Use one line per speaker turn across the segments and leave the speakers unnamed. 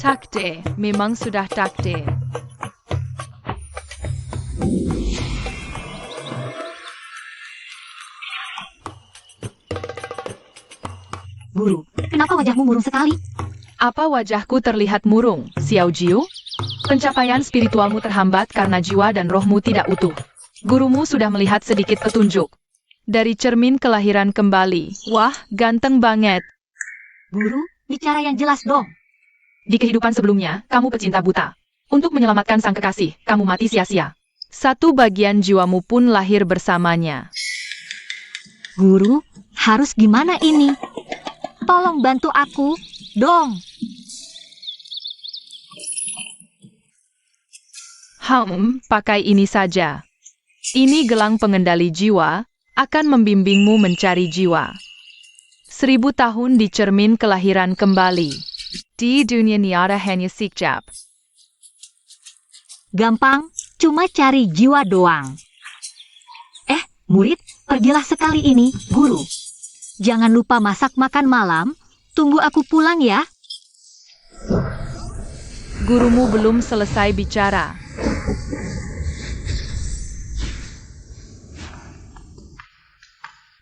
Takdir, memang sudah takdir.
Guru, kenapa wajahmu murung sekali?
Apa wajahku terlihat murung, Xiao Jiu? Pencapaian spiritualmu terhambat karena jiwa dan rohmu tidak utuh. Gurumu sudah melihat sedikit petunjuk. Dari cermin kelahiran kembali. Wah, ganteng banget.
Guru, bicara yang jelas dong.
Di kehidupan sebelumnya, kamu pecinta buta. Untuk menyelamatkan sang kekasih, kamu mati sia-sia. Satu bagian jiwamu pun lahir bersamanya.
Guru, harus gimana ini? Tolong bantu aku, dong.
Pakai ini saja. Ini gelang pengendali jiwa, akan membimbingmu mencari jiwa. 1000 tahun di cermin kelahiran kembali. Di dunia niara hanya sikjap.
Gampang, cuma cari jiwa doang. Murid, pergilah sekali ini, guru. Jangan lupa masak makan malam, tunggu aku pulang ya.
Gurumu belum selesai bicara.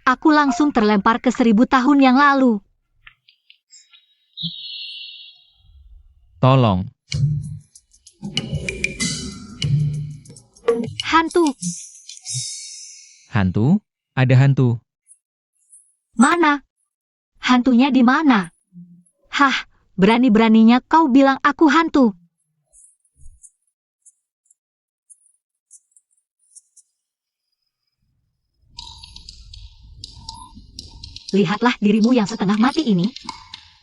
Aku langsung terlempar ke 1000 tahun yang lalu.
Tolong.
Hantu,
Hantu? Ada hantu.
mana? Hantunya di mana? Hah, berani-beraninya kau bilang aku hantu. Lihatlah dirimu yang setengah mati ini.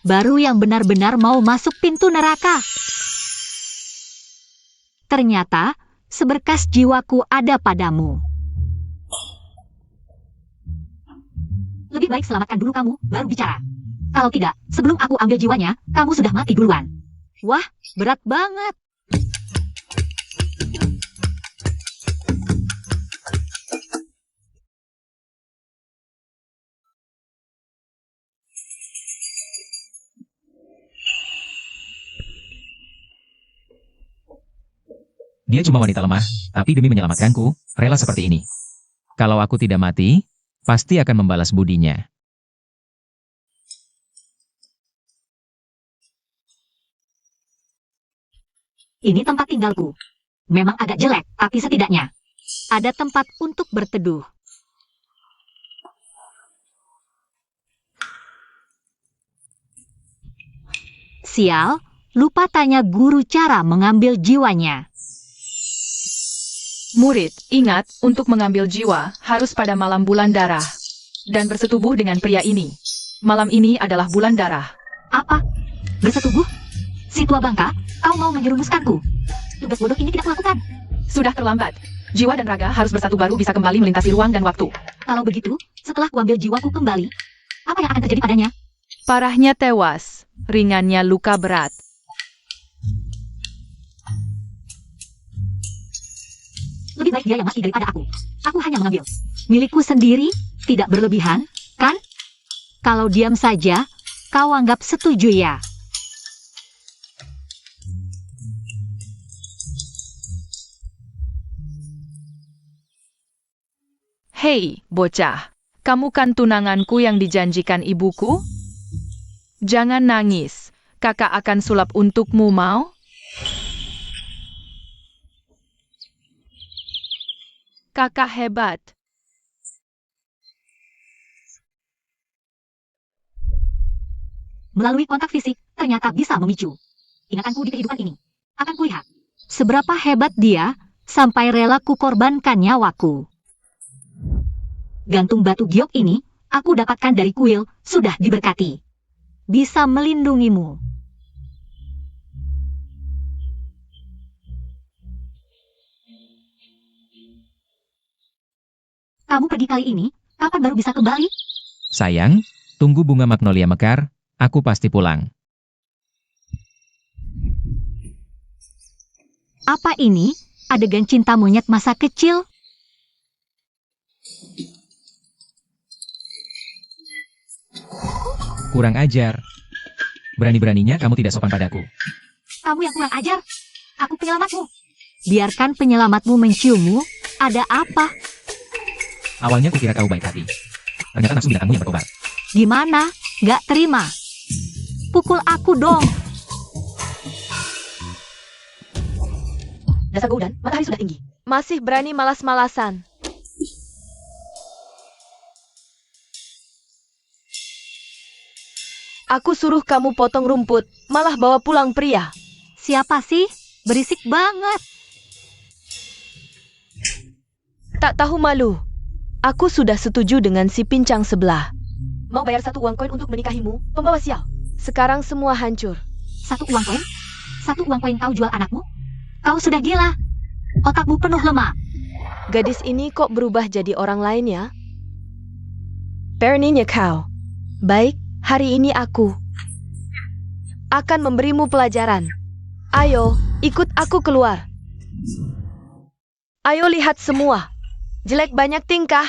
Baru yang benar-benar mau masuk pintu neraka. Ternyata, seberkas jiwaku ada padamu. Lebih baik selamatkan dulu kamu, baru bicara. Kalau tidak, sebelum aku ambil jiwanya, kamu sudah mati duluan. Wah, berat banget.
Dia cuma wanita lemah, tapi demi menyelamatkanku, rela seperti ini. Kalau aku tidak mati, pasti akan membalas budinya.
Ini tempat tinggalku. Memang agak jelek, tapi setidaknya ada tempat untuk berteduh. Sial, lupa tanya guru cara mengambil jiwanya.
Murid, ingat, untuk mengambil jiwa, harus pada malam bulan darah. Dan bersetubuh dengan pria ini. Malam ini adalah bulan darah.
Apa? Bersetubuh? Si tua bangka, kau mau menjerumuskanku? Tugas bodoh ini tidak kulakukan.
Sudah terlambat. Jiwa dan raga harus bersatu baru bisa kembali melintasi ruang dan waktu.
Kalau begitu, setelah kuambil jiwaku kembali, apa yang akan terjadi padanya?
Parahnya tewas, ringannya luka berat.
Lebih baik dia yang mati daripada aku. Aku hanya mengambil milikku sendiri, tidak berlebihan, kan? Kalau diam saja, kau anggap setuju ya?
Hei, bocah. Kamu kan tunanganku yang dijanjikan ibuku? Jangan nangis. Kakak akan sulap untukmu, mau? Kakak hebat.
Melalui kontak fisik, ternyata bisa memicu ingatanku di kehidupan ini. Akan kulihat seberapa hebat dia sampai rela kukorbankan nyawaku. Gantung batu giok ini, aku dapatkan dari kuil, sudah diberkati. Bisa melindungimu. Kamu pergi kali ini, kapan baru bisa kembali?
Sayang, tunggu bunga magnolia mekar, aku pasti pulang.
Apa ini? Adegan cinta monyet masa kecil?
Kurang ajar. Berani-beraninya kamu tidak sopan padaku.
Kamu yang kurang ajar. Aku penyelamatmu. Biarkan penyelamatmu menciummu. Ada apa?
Awalnya kukira kau baik hati. Ternyata nafsu binatangmu yang berkobar.
Gimana? Gak terima. Pukul aku dong.
Dasar Goudan, matahari sudah tinggi. Masih berani malas-malasan. Aku suruh kamu potong rumput, malah bawa pulang pria.
Siapa sih? Berisik banget.
Tak tahu malu. Aku sudah setuju dengan si pincang sebelah. Mau bayar 1 uang koin untuk menikahimu, pembawa sial. Sekarang semua hancur.
1 uang koin? 1 uang koin kau jual anakmu? Kau sudah gila. Otakmu penuh lemak.
Gadis ini kok berubah jadi orang lain ya? Berninya kau. Baik, hari ini aku akan memberimu pelajaran. Ayo, ikut aku keluar. Ayo lihat semua. Jelek banyak tingkah.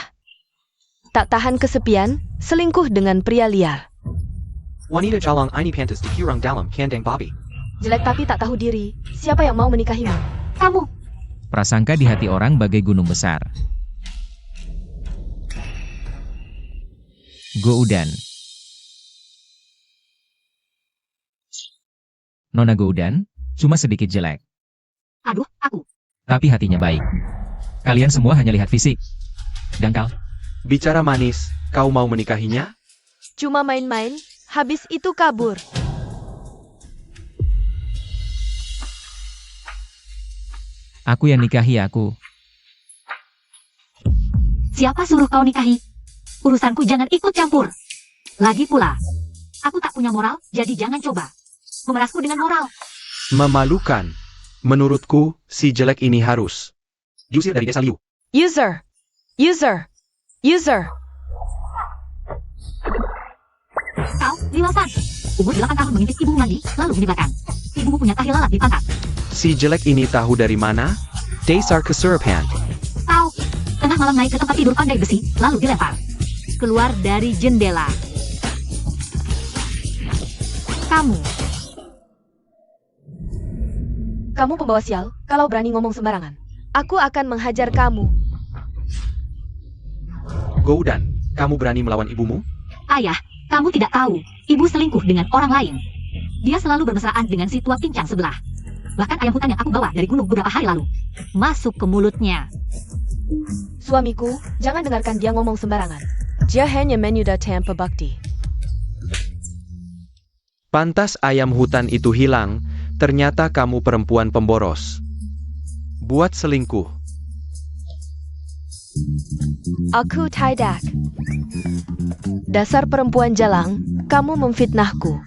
Tak tahan kesepian, selingkuh dengan pria liar.
Wanita jalang ini pantas dikirang dalam kandang babi.
Jelek tapi tak tahu diri. Siapa yang mau menikahimu?
Kamu.
Prasangka di hati orang bagai gunung besar. Goudan. Nona Goudan, cuma sedikit jelek.
Aduh, aku.
Tapi hatinya baik. Kalian semua hanya lihat fisik. Dangkal.
Bicara manis, kau mau menikahinya?
Cuma main-main, habis itu kabur.
Aku yang nikahi aku.
Siapa suruh kau nikahi? Urusanku jangan ikut campur. Lagi pula, aku tak punya moral, jadi jangan coba memerasku dengan moral.
Memalukan. Menurutku, si jelek ini harus diusir dari desa Liu.
User.
Kau, liwasan. Umur 8 tahun mengintip ibu mandi, lalu menyebarkan. Ibumu punya tahi lalat di pantat.
Si jelek ini tahu dari mana? Dasar kesurupan.
Kau, tengah malam naik ke tempat tidur pandai besi, lalu dilempar. Keluar dari jendela.
Kamu pembawa sial, kalau berani ngomong sembarangan. Aku akan menghajar kamu.
Goudan, kamu berani melawan ibumu?
Ayah, kamu tidak tahu, ibu selingkuh dengan orang lain. Dia selalu bermesraan dengan si tua pincang sebelah. Bahkan ayam hutan yang aku bawa dari gunung beberapa hari lalu masuk ke mulutnya.
Suamiku, jangan dengarkan dia ngomong sembarangan. Dia hanya menyudah tanpa bakti.
Pantas ayam hutan itu hilang, ternyata kamu perempuan pemboros. Buat selingkuh.
Aku tidak. Dasar perempuan jalang, kamu memfitnahku.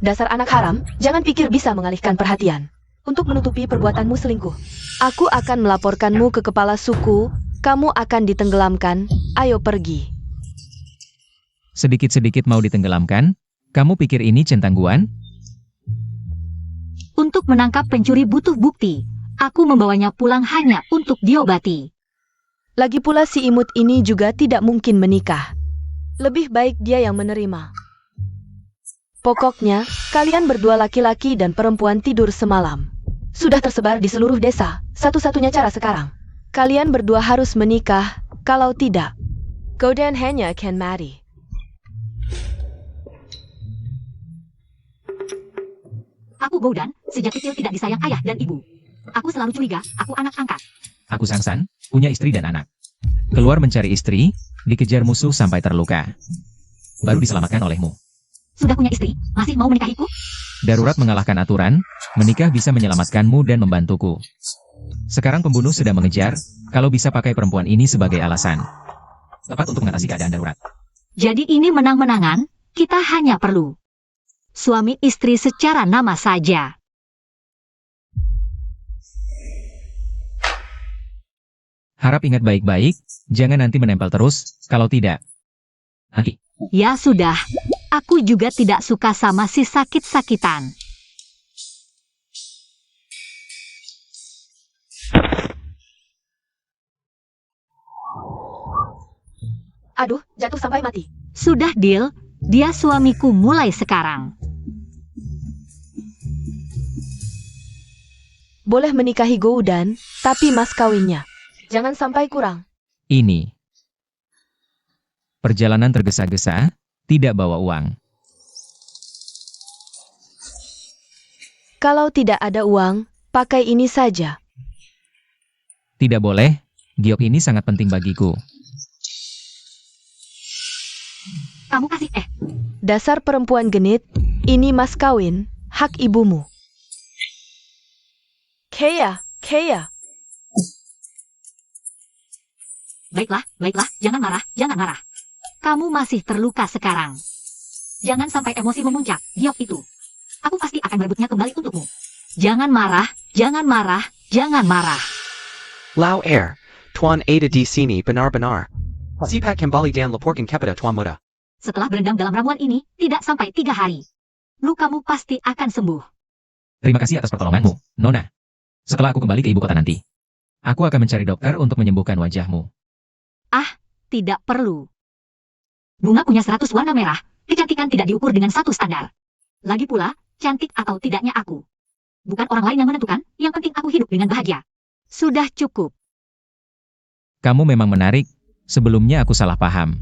Dasar anak haram, jangan pikir bisa mengalihkan perhatian. Untuk menutupi perbuatanmu selingkuh. Aku akan melaporkanmu ke kepala suku, kamu akan ditenggelamkan, ayo pergi.
Sedikit-sedikit mau ditenggelamkan? Kamu pikir ini centangguan?
Untuk menangkap pencuri butuh bukti. Aku membawanya pulang hanya untuk diobati.
Lagi pula si imut ini juga tidak mungkin menikah. Lebih baik dia yang menerima. Pokoknya, kalian berdua laki-laki dan perempuan tidur semalam. Sudah tersebar di seluruh desa, satu-satunya cara sekarang. Kalian berdua harus menikah, kalau tidak, Goudan hanya akan mati.
Aku Goudan, sejak kecil tidak disayang ayah dan ibu. Aku selalu curiga, aku anak angkat.
Aku Sangsan, punya istri dan anak. Keluar mencari istri, dikejar musuh sampai terluka. Baru diselamatkan olehmu.
Sudah punya istri, masih mau menikahiku?
Darurat mengalahkan aturan, menikah bisa menyelamatkanmu dan membantuku. Sekarang pembunuh sedang mengejar, kalau bisa pakai perempuan ini sebagai alasan. Tepat untuk mengatasi keadaan darurat.
Jadi ini menang-menangan, kita hanya perlu suami istri secara nama saja.
Harap ingat baik-baik, jangan nanti menempel terus, kalau tidak. Nanti.
Ya sudah, aku juga tidak suka sama si sakit-sakitan.
Aduh, jatuh sampai mati.
Sudah deal, dia suamiku mulai sekarang.
boleh menikahi Goudan, tapi mas kawinnya jangan sampai kurang.
Ini. Perjalanan tergesa-gesa, tidak bawa uang.
Kalau tidak ada uang, pakai ini saja.
Tidak boleh, giok ini sangat penting bagiku.
Kamu kasih
Dasar perempuan genit, ini mas kawin, hak ibumu. Kea.
Baiklah, jangan marah. Kamu masih terluka sekarang. Jangan sampai emosi memuncak, giok itu. Aku pasti akan merebutnya kembali untukmu. Jangan marah.
Lao air, tuan ada di sini benar-benar. Sipak kembali dan laporkan kepada tuan muda.
Setelah berendam dalam ramuan ini, tidak sampai 3 hari. Lukamu pasti akan sembuh.
Terima kasih atas pertolonganmu, Nona. Setelah aku kembali ke ibu kota nanti, aku akan mencari dokter untuk menyembuhkan wajahmu.
Tidak perlu. Bunga punya 100 warna merah. Kecantikan tidak diukur dengan satu standar. Lagi pula, cantik atau tidaknya aku. Bukan orang lain yang menentukan, yang penting aku hidup dengan bahagia. Sudah cukup.
Kamu memang menarik, sebelumnya aku salah paham.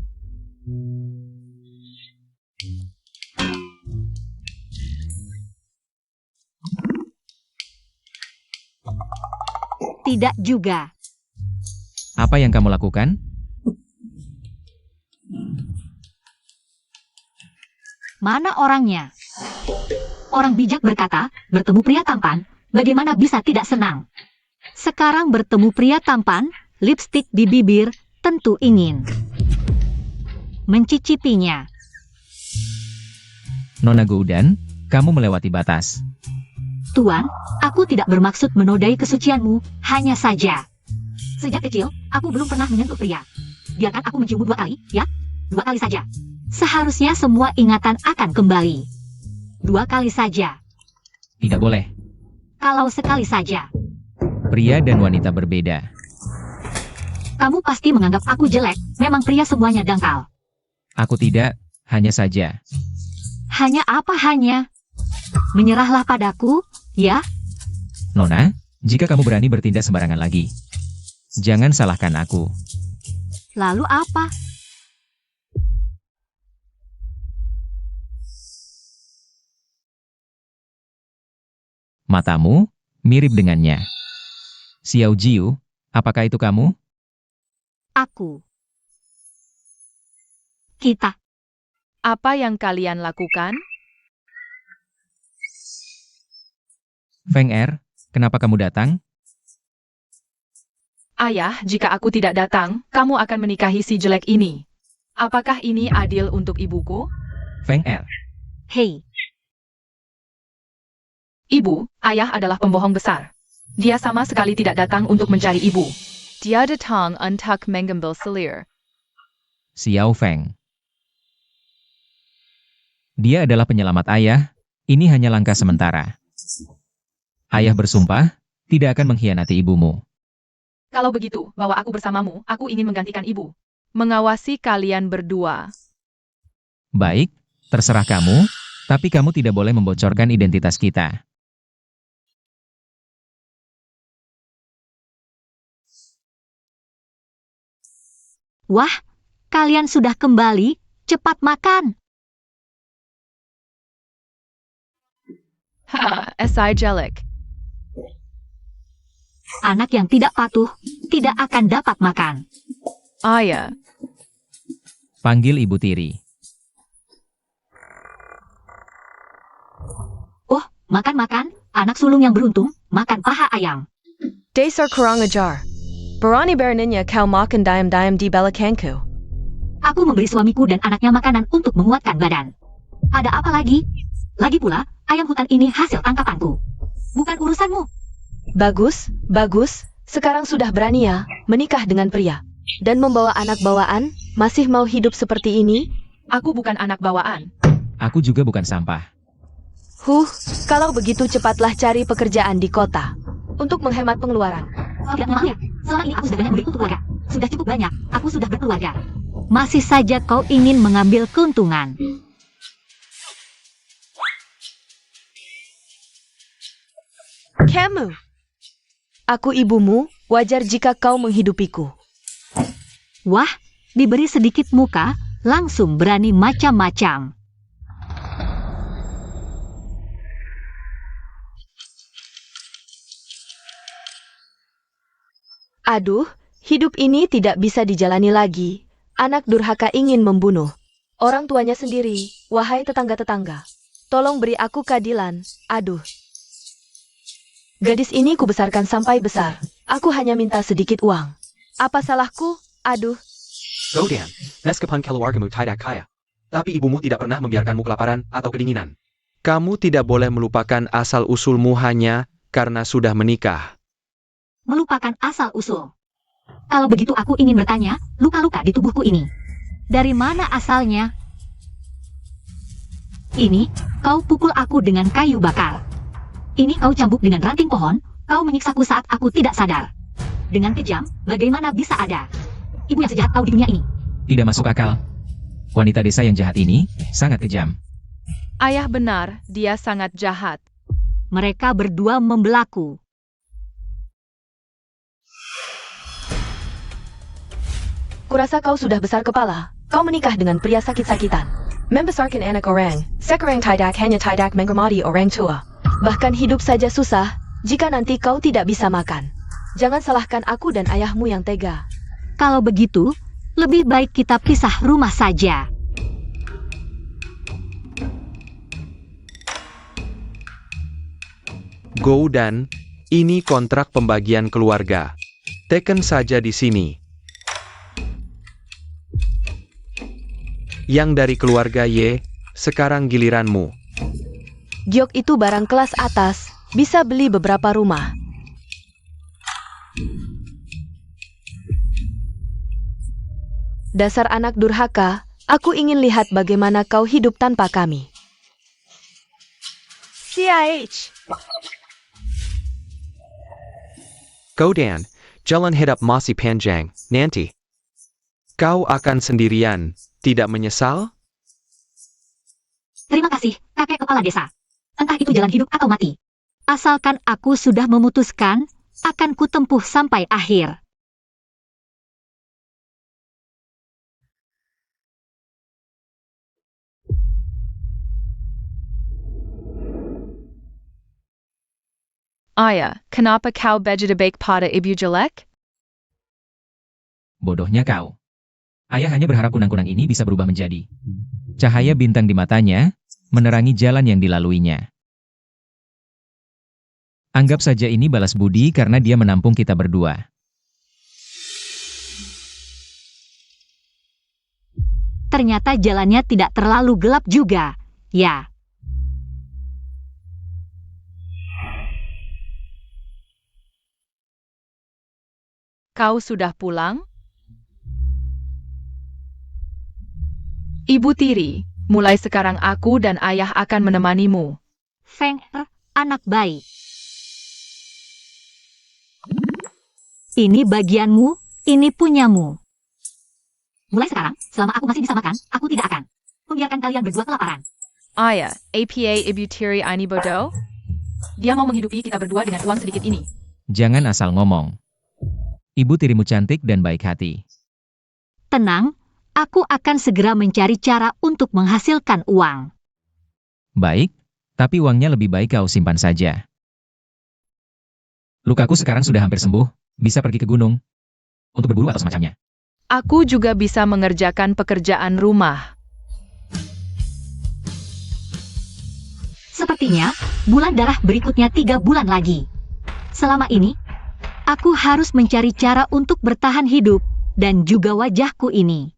Tidak juga.
Apa yang kamu lakukan?
Mana orangnya? Orang bijak berkata, bertemu pria tampan, bagaimana bisa tidak senang? Sekarang bertemu pria tampan, lipstik di bibir, tentu ingin mencicipinya.
Nona Goudan, kamu melewati batas.
Tuan, aku tidak bermaksud menodai kesucianmu, hanya saja. Sejak kecil, aku belum pernah menyentuh pria. Biarkan aku menciummu 2 kali, ya? 2 kali saja. Seharusnya semua ingatan akan kembali. 2 kali saja.
Tidak boleh.
Kalau sekali saja.
Pria dan wanita berbeda.
Kamu pasti menganggap aku jelek, memang pria semuanya dangkal.
Aku tidak, hanya saja.
Hanya apa hanya? Menyerahlah padaku, ya?
Nona, jika kamu berani bertindak sembarangan lagi, jangan salahkan aku.
Lalu apa?
Matamu mirip dengannya. Xiao Jiu, apakah itu kamu?
Aku. Kita.
Apa yang kalian lakukan?
Feng Er, kenapa kamu datang?
Ayah, jika aku tidak datang, kamu akan menikahi si jelek ini. Apakah ini adil untuk ibuku?
Feng Er,
Hei,
Ibu, ayah adalah pembohong besar. Dia sama sekali tidak datang untuk mencari ibu. Dia datang untuk mengambil selir.
Xiao Feng. Dia adalah penyelamat ayah, ini hanya langkah sementara. Ayah bersumpah, tidak akan mengkhianati ibumu.
Kalau begitu, bawa aku bersamamu, aku ingin menggantikan ibu. Mengawasi kalian berdua.
Baik, terserah kamu, tapi kamu tidak boleh membocorkan identitas kita.
wah, kalian sudah kembali, cepat makan.
Haha, esai jelek.
Anak yang tidak patuh, tidak akan dapat makan.
Ayah,
Panggil Ibu Tiri.
Oh, makan-makan, anak sulung yang beruntung, makan paha ayam.
Dasar kurang ajar. Berani beraninya kau makan dayam-dayam di belakangku.
Aku memberi suamiku dan anaknya makanan untuk menguatkan badan. Ada apa lagi? Lagi pula, ayam hutan ini hasil tangkapanku. Bukan urusanmu.
Bagus, bagus. Sekarang sudah berani ya, menikah dengan pria. Dan membawa anak bawaan, masih mau hidup seperti ini?
aku bukan anak bawaan.
Aku juga bukan sampah.
Kalau begitu cepatlah cari pekerjaan di kota. Untuk menghemat pengeluaran.
Tidak memangnya, selama ini aku sudah banyak beri untuk keluarga. Sudah cukup banyak, aku sudah berkeluarga. Masih saja kau ingin mengambil keuntungan.
Kamu, Aku ibumu, wajar jika kau menghidupiku.
Wah, diberi sedikit muka, langsung berani macam-macam.
Aduh, hidup ini tidak bisa dijalani lagi. Anak durhaka ingin membunuh orang tuanya sendiri. Wahai tetangga-tetangga, tolong beri aku keadilan. Aduh. Gadis ini kubesarkan sampai besar. Aku hanya minta sedikit uang. Apa salahku? Aduh.
Godan, meskipun keluargamu tidak kaya, tapi ibumu tidak pernah membiarkanmu kelaparan atau kedinginan. Kamu tidak boleh melupakan asal-usulmu hanya karena sudah menikah.
Melupakan asal-usul. Kalau begitu aku ingin bertanya, luka-luka di tubuhku ini, dari mana asalnya? Ini, kau pukul aku dengan kayu bakar. Ini kau cambuk dengan ranting pohon, kau menyiksaku saat aku tidak sadar. Dengan kejam, bagaimana bisa ada ibu yang sejahat kau di dunia ini?
Tidak masuk akal. Wanita desa yang jahat ini sangat kejam.
Ayah benar, dia sangat jahat.
Mereka berdua membelaku.
Kurasa kau sudah besar kepala. Kau menikah dengan pria sakit-sakitan. Membesarkan anak orang. Sekarang tidak hanya tidak menghormati orang tua. Bahkan hidup saja susah, jika nanti kau tidak bisa makan. Jangan salahkan aku dan ayahmu yang tega.
Kalau begitu, lebih baik kita pisah rumah saja.
Godan, ini kontrak pembagian keluarga. Teken saja di sini. Yang dari keluarga Y, sekarang giliranmu.
Giok itu barang kelas atas, bisa beli beberapa rumah. Dasar anak durhaka, aku ingin lihat bagaimana kau hidup tanpa kami. CIH.
Godan, jalan hidup masih panjang, nanti. Kau akan sendirian, tidak menyesal?
Terima kasih, kakek kepala desa. Entah itu jalan hidup atau mati. Asalkan aku sudah memutuskan, akan kutempuh sampai akhir.
Ayah, kenapa kau berdebat pada ibu jelek?
Bodohnya kau. Ayah hanya berharap kunang-kunang ini bisa berubah menjadi cahaya bintang di matanya, menerangi jalan yang dilaluinya. Anggap saja ini balas budi karena dia menampung kita berdua.
Ternyata jalannya tidak terlalu gelap juga, ya.
Kau sudah pulang? Ibu tiri, mulai sekarang aku dan ayah akan menemanimu.
Feng anak baik. Ini bagianmu, ini punyamu. Mulai sekarang, selama aku masih bisa makan, aku tidak akan membiarkan kalian berdua kelaparan.
Ayah, APA ibu tiri ini bodoh? Dia mau menghidupi kita berdua dengan uang sedikit ini.
Jangan asal ngomong. Ibu tirimu cantik dan baik hati.
Tenang, aku akan segera mencari cara untuk menghasilkan uang.
Baik, tapi uangnya lebih baik kau simpan saja. Lukaku sekarang sudah hampir sembuh, bisa pergi ke gunung untuk berburu atau semacamnya.
Aku juga bisa mengerjakan pekerjaan rumah.
Sepertinya, bulan darah berikutnya 3 bulan lagi. Selama ini, aku harus mencari cara untuk bertahan hidup, dan juga wajahku ini.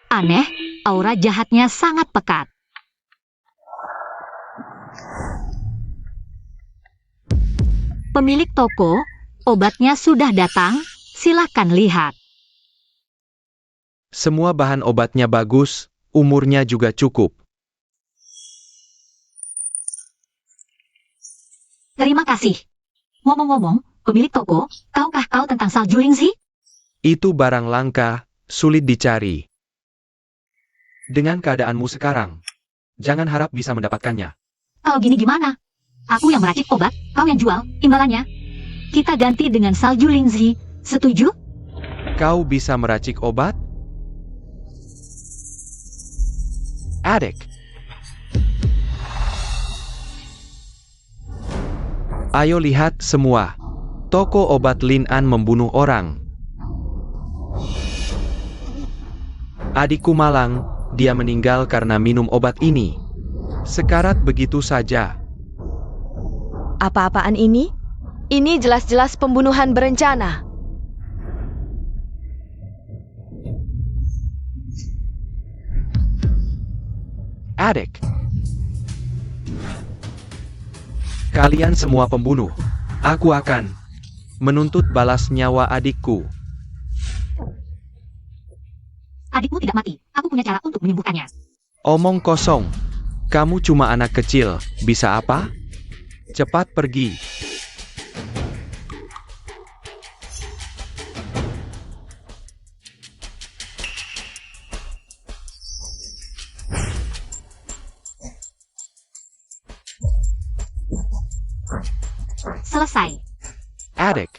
Aneh, aura jahatnya sangat pekat. Pemilik toko, obatnya sudah datang, silakan lihat.
Semua bahan obatnya bagus, umurnya juga cukup.
Terima kasih. Ngomong-ngomong, pemilik toko, tahukah kau tentang salju Lingzi?
Itu barang langka, sulit dicari. Dengan keadaanmu sekarang, jangan harap bisa mendapatkannya.
Kalau gini gimana? Aku yang meracik obat, kau yang jual, imbalannya. Kita ganti dengan salju Lindsay. Setuju?
Kau bisa meracik obat? Adik. Ayo lihat semua. Toko obat Lin An membunuh orang. Adikku malang, dia meninggal karena minum obat ini. Sekarat begitu saja.
Apa-apaan ini? Ini jelas-jelas pembunuhan berencana.
Adik. Kalian semua pembunuh. Aku akan menuntut balas nyawa adikku.
Adikmu tidak mati. Aku punya cara untuk menyembuhkannya.
Omong kosong. Kamu cuma anak kecil. Bisa apa? Cepat pergi.
Selesai.
Adik.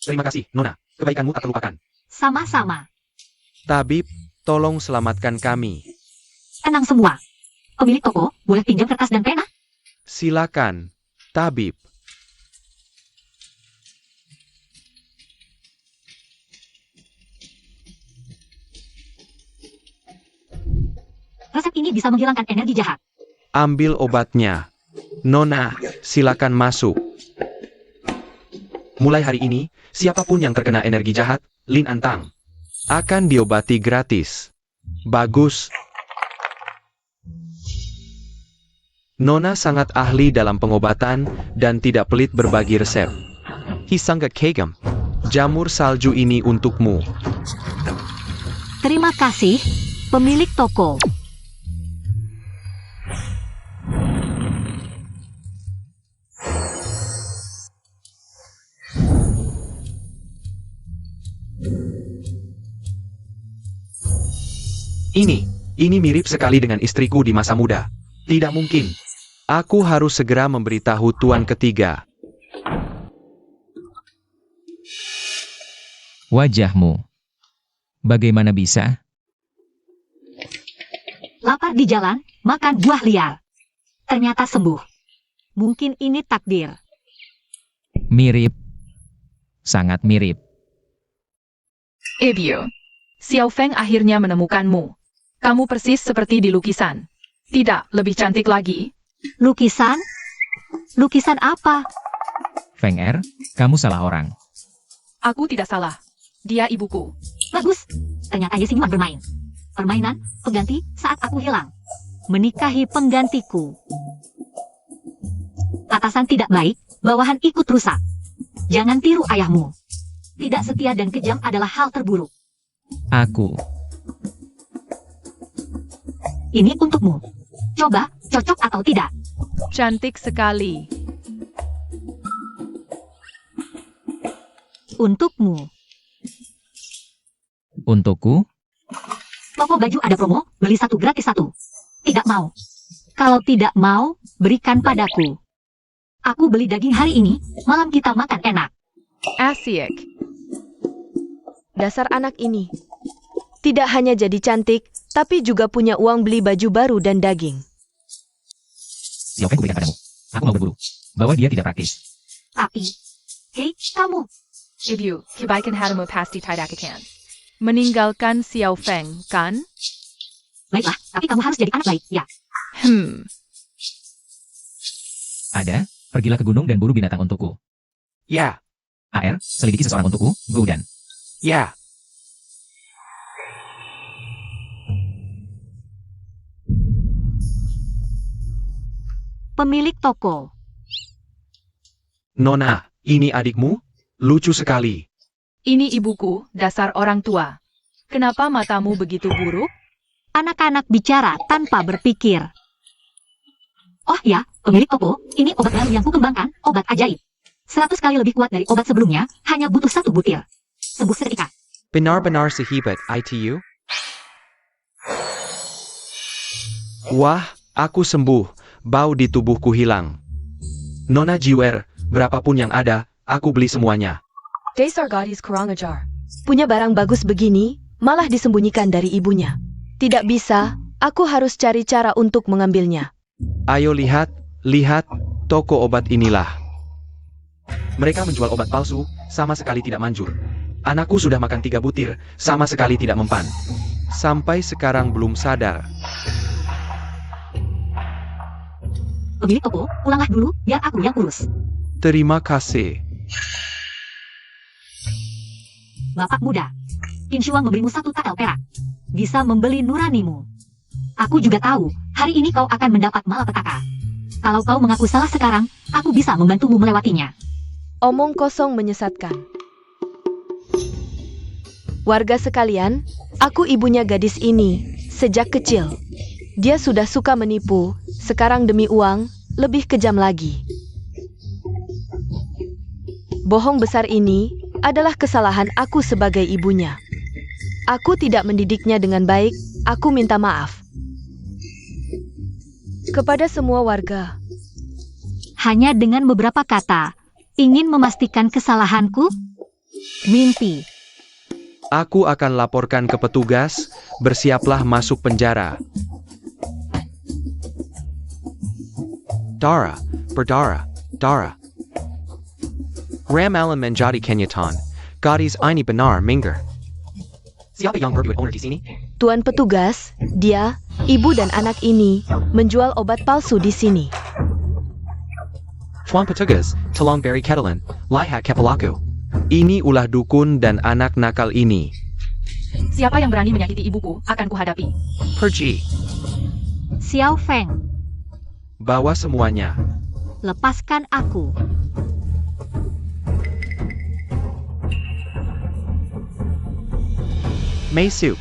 Terima kasih, Nona. Kebaikanmu tak terlupakan.
Sama-sama.
Tabib, tolong selamatkan kami.
Tenang semua. Pemilik toko, boleh pinjam kertas dan pena?
Silakan, Tabib.
Resep ini bisa menghilangkan energi jahat.
Ambil obatnya. Nona, silakan masuk. Mulai hari ini, siapapun yang terkena energi jahat, Lin Antang, akan diobati gratis. Bagus. Nona sangat ahli dalam pengobatan dan tidak pelit berbagi resep. Hisangga Kegam, jamur salju ini untukmu.
Terima kasih, pemilik toko.
Ini mirip sekali dengan istriku di masa muda. Tidak mungkin. Aku harus segera memberitahu tuan ketiga.
Wajahmu. Bagaimana bisa?
Lapar di jalan, makan buah liar. Ternyata sembuh. Mungkin ini takdir.
Mirip. Sangat mirip.
Ebio. Xiao Feng akhirnya menemukanmu. Kamu persis seperti di lukisan. Tidak, lebih cantik lagi.
Lukisan? Lukisan apa?
Feng Er, kamu salah orang.
Aku tidak salah. Dia ibuku.
Bagus. Ternyata Ye Xingwan bermain. Permainan, pengganti saat aku hilang. Menikahi penggantiku. Atasan tidak baik, bawahan ikut rusak. Jangan tiru ayahmu. Tidak setia dan kejam adalah hal terburuk.
Aku.
Ini untukmu. Coba, cocok atau tidak.
Cantik sekali.
Untukmu.
Untukku?
Toko baju ada promo, beli satu gratis satu. Tidak mau. Kalau tidak mau, berikan padaku. Aku beli daging hari ini, malam kita makan enak.
Asyik.
Dasar anak ini. Tidak hanya jadi cantik, tapi juga punya uang beli baju baru dan daging.
Xiao Feng kuberikan padamu. Aku mau berburu. Bahwa dia tidak praktis.
Tapi, hei, kamu.
Ebio, kebaikan hatimu pasti tidak akan meninggalkan Xiao Feng, kan?
Baiklah, tapi kamu harus jadi anak baik, ya.
Ada, pergilah ke gunung dan buru binatang untukku.
Ya,
AR, selidiki seseorang untukku, Goudan.
ya.
Pemilik toko.
Nona, ini adikmu? Lucu sekali.
Ini ibuku, dasar orang tua. Kenapa matamu begitu buruk?
Anak-anak bicara tanpa berpikir. Oh ya, pemilik toko, ini obat baru yang kukembangkan, obat ajaib. 100 kali lebih kuat dari obat sebelumnya, hanya butuh 1 butir. Sembuh seketika.
Benar-benar sehebat ITU? Wah, aku sembuh. Bau di tubuhku hilang. Nona Jiwer, berapapun yang ada, aku beli semuanya.
Dasar gadis kurang ajar. Punya barang bagus begini, malah disembunyikan dari ibunya. Tidak bisa, aku harus cari cara untuk mengambilnya.
Ayo lihat, toko obat inilah. Mereka menjual obat palsu, sama sekali tidak manjur. Anakku sudah makan 3 butir, sama sekali tidak mempan. Sampai sekarang belum sadar.
Pemilik toko, pulanglah dulu, biar aku yang urus.
Terima kasih.
Bapak muda, Qin Shuang memberimu 1 tael perak. Bisa membeli nuranimu. Aku juga tahu, hari ini kau akan mendapat malapetaka. Kalau kau mengaku salah sekarang, aku bisa membantumu melewatinya.
Omong kosong menyesatkan. Warga sekalian, aku ibunya gadis ini, sejak kecil. Dia sudah suka menipu, sekarang demi uang, lebih kejam lagi. Bohong besar ini adalah kesalahan aku sebagai ibunya. Aku tidak mendidiknya dengan baik, aku minta maaf. Kepada semua warga.
Hanya dengan beberapa kata, ingin memastikan kesalahanku? Mimpi.
Aku akan laporkan ke petugas, bersiaplah masuk penjara. Dara, Dara. Ramalan menjadi kenyataan. Gadis ini benar minggir. Siapa yang berbuat owner di sini?
Tuan petugas, dia, ibu dan anak ini, menjual obat palsu di sini.
Tuan petugas, tolong beri ketelan, lihat kepalaku. Ini ulah dukun dan anak nakal ini.
Siapa yang berani menyakiti ibuku akan kuhadapi.
Pergi,
Xiao Feng,
bawa semuanya.
lepaskan aku.
Masuk.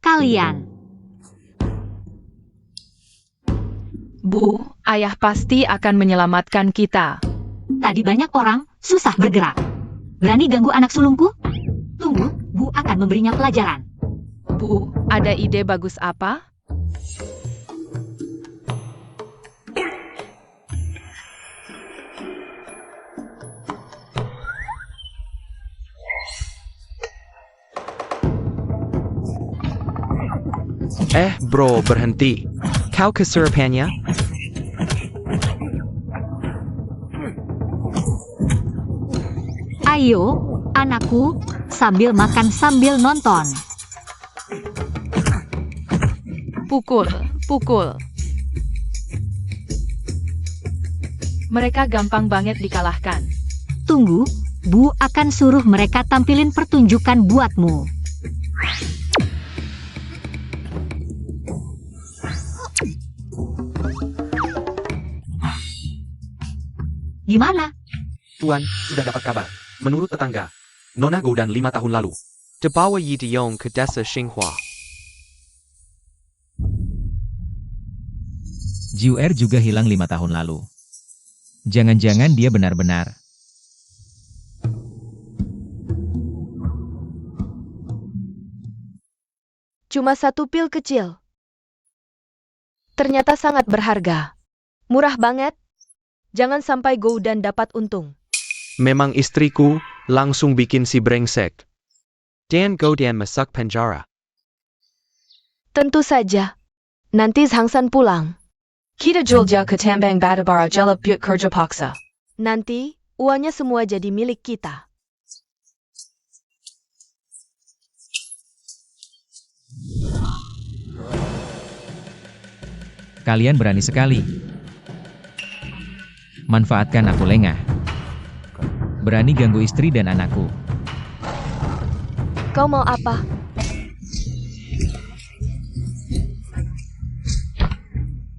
Kalian.
Bu, ayah pasti akan menyelamatkan kita.
Tadi banyak orang susah bergerak. Berani ganggu anak sulungku? Tunggu, Bu akan memberinya pelajaran.
Bu, ada ide bagus apa?
Bro, berhenti. Kau kesurupannya?
Ayo, anakku, sambil makan sambil nonton.
Pukul. Mereka gampang banget dikalahkan.
Tunggu, Bu akan suruh mereka tampilin pertunjukan buatmu. Gimana?
Tuan, sudah dapat kabar. Menurut tetangga, Nona Goudan 5 tahun lalu. Dibawa Yi Diyong ke desa Xinghua.
Jiuer juga hilang 5 tahun lalu. Jangan-jangan dia benar-benar.
Cuma 1 pil kecil. Ternyata sangat berharga. Murah banget. Jangan sampai Goudan dapat untung.
Memang istriku, langsung bikin si brengsek. Dan Goudan masuk penjara.
Tentu saja. Nanti Hangsan pulang. Kita julja ke tambang batubara jalap byut kerja paksa. Nanti, uangnya semua jadi milik kita.
Kalian berani sekali. Manfaatkan aku lengah. Berani ganggu istri dan anakku.
Kau mau apa?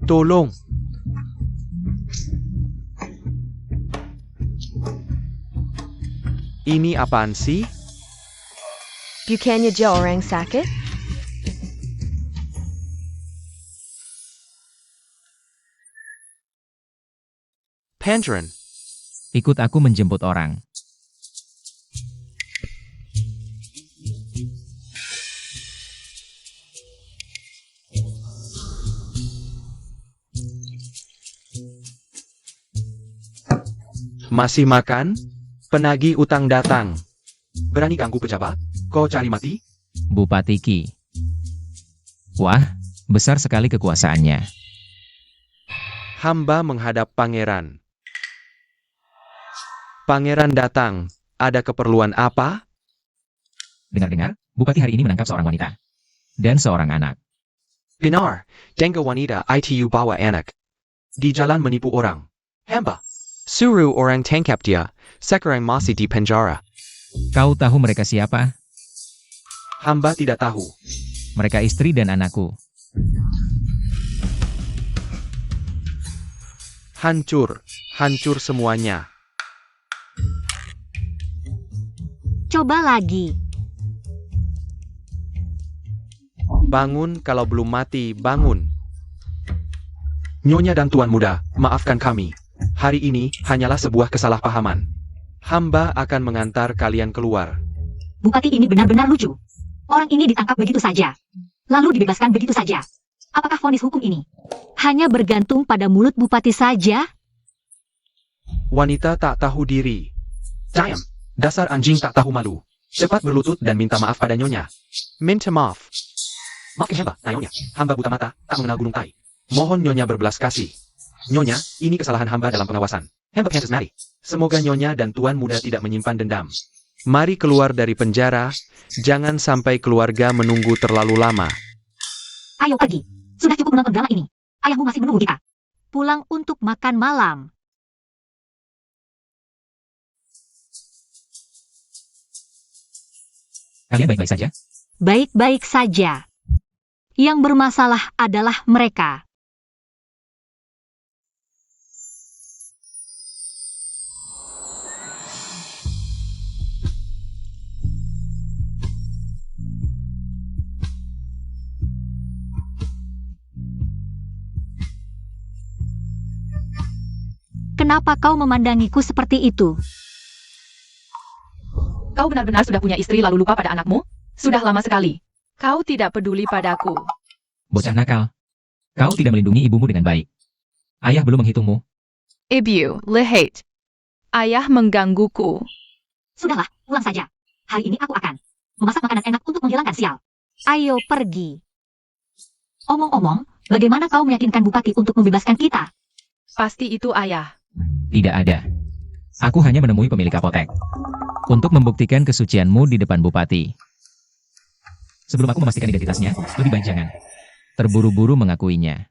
Tolong. Ini apaan sih?
Bukannya dia orang sakit?
Pandren.
Ikut aku menjemput orang.
Masih makan? Penagih utang datang. Berani ganggu pejabat? Kau cari mati?
Bupati Qi. Wah, besar sekali kekuasaannya.
Hamba menghadap pangeran. Pangeran datang. Ada keperluan apa?
Dengar-dengar, Bupati hari ini menangkap seorang wanita. Dan seorang anak.
Benar, dengar wanita itu bawa anak. Di jalan menipu orang. Hamba. Suruh orang tangkap dia. Sekarang masih di penjara.
Kau tahu mereka siapa?
Hamba tidak tahu.
Mereka istri dan anakku.
Hancur. Hancur semuanya.
Coba lagi.
Bangun kalau belum mati, bangun. Nyonya dan Tuan Muda, maafkan kami. Hari ini hanyalah sebuah kesalahpahaman. Hamba akan mengantar kalian keluar.
Bupati ini benar-benar lucu. Orang ini ditangkap begitu saja. Lalu dibebaskan begitu saja. Apakah vonis hukum ini hanya bergantung pada mulut bupati saja?
Wanita tak tahu diri. Diam. Dasar anjing tak tahu malu. Cepat berlutut dan minta maaf pada Nyonya. Minta maaf. Maafkan hamba, Nyonya. Hamba buta mata, tak mengenal gunung Tai. Mohon Nyonya berbelas kasih. Nyonya, ini kesalahan hamba dalam pengawasan. Hamba Princess Mary. Semoga Nyonya dan Tuan Muda tidak menyimpan dendam. Mari keluar dari penjara. Jangan sampai keluarga menunggu terlalu lama.
Ayo pergi. Sudah cukup menonton drama ini. Ayahmu masih menunggu kita. Pulang untuk makan malam.
Kalian baik-baik saja?
Baik-baik saja. Yang bermasalah adalah mereka. Kenapa kau memandangiku seperti itu?
Kau benar-benar sudah punya istri lalu lupa pada anakmu? Sudah lama sekali. Kau tidak peduli padaku.
Bocah nakal. Kau tidak melindungi ibumu dengan baik. Ayah belum menghitungmu.
Ibu, lihat. Ayah menggangguku.
Sudahlah, pulang saja. Hari ini aku akan memasak makanan enak untuk menghilangkan sial. Ayo pergi. Omong-omong, bagaimana kau meyakinkan bupati untuk membebaskan kita?
Pasti itu ayah.
Tidak ada. Aku hanya menemui pemilik apotek. Untuk membuktikan kesucianmu di depan bupati. Sebelum aku memastikan identitasnya, lebih baik jangan terburu-buru mengakuinya.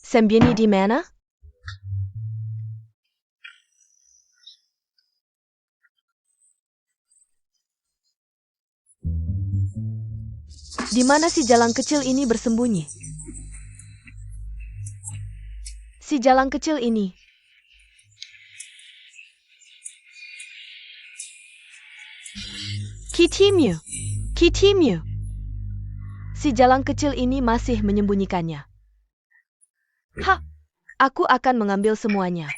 Sembunyi di mana? Di mana si jalan kecil ini bersembunyi? Si jalan kecil ini. Kitimyu. Kitimyu. Si jalan kecil ini masih menyembunyikannya. Ha! Aku akan mengambil semuanya.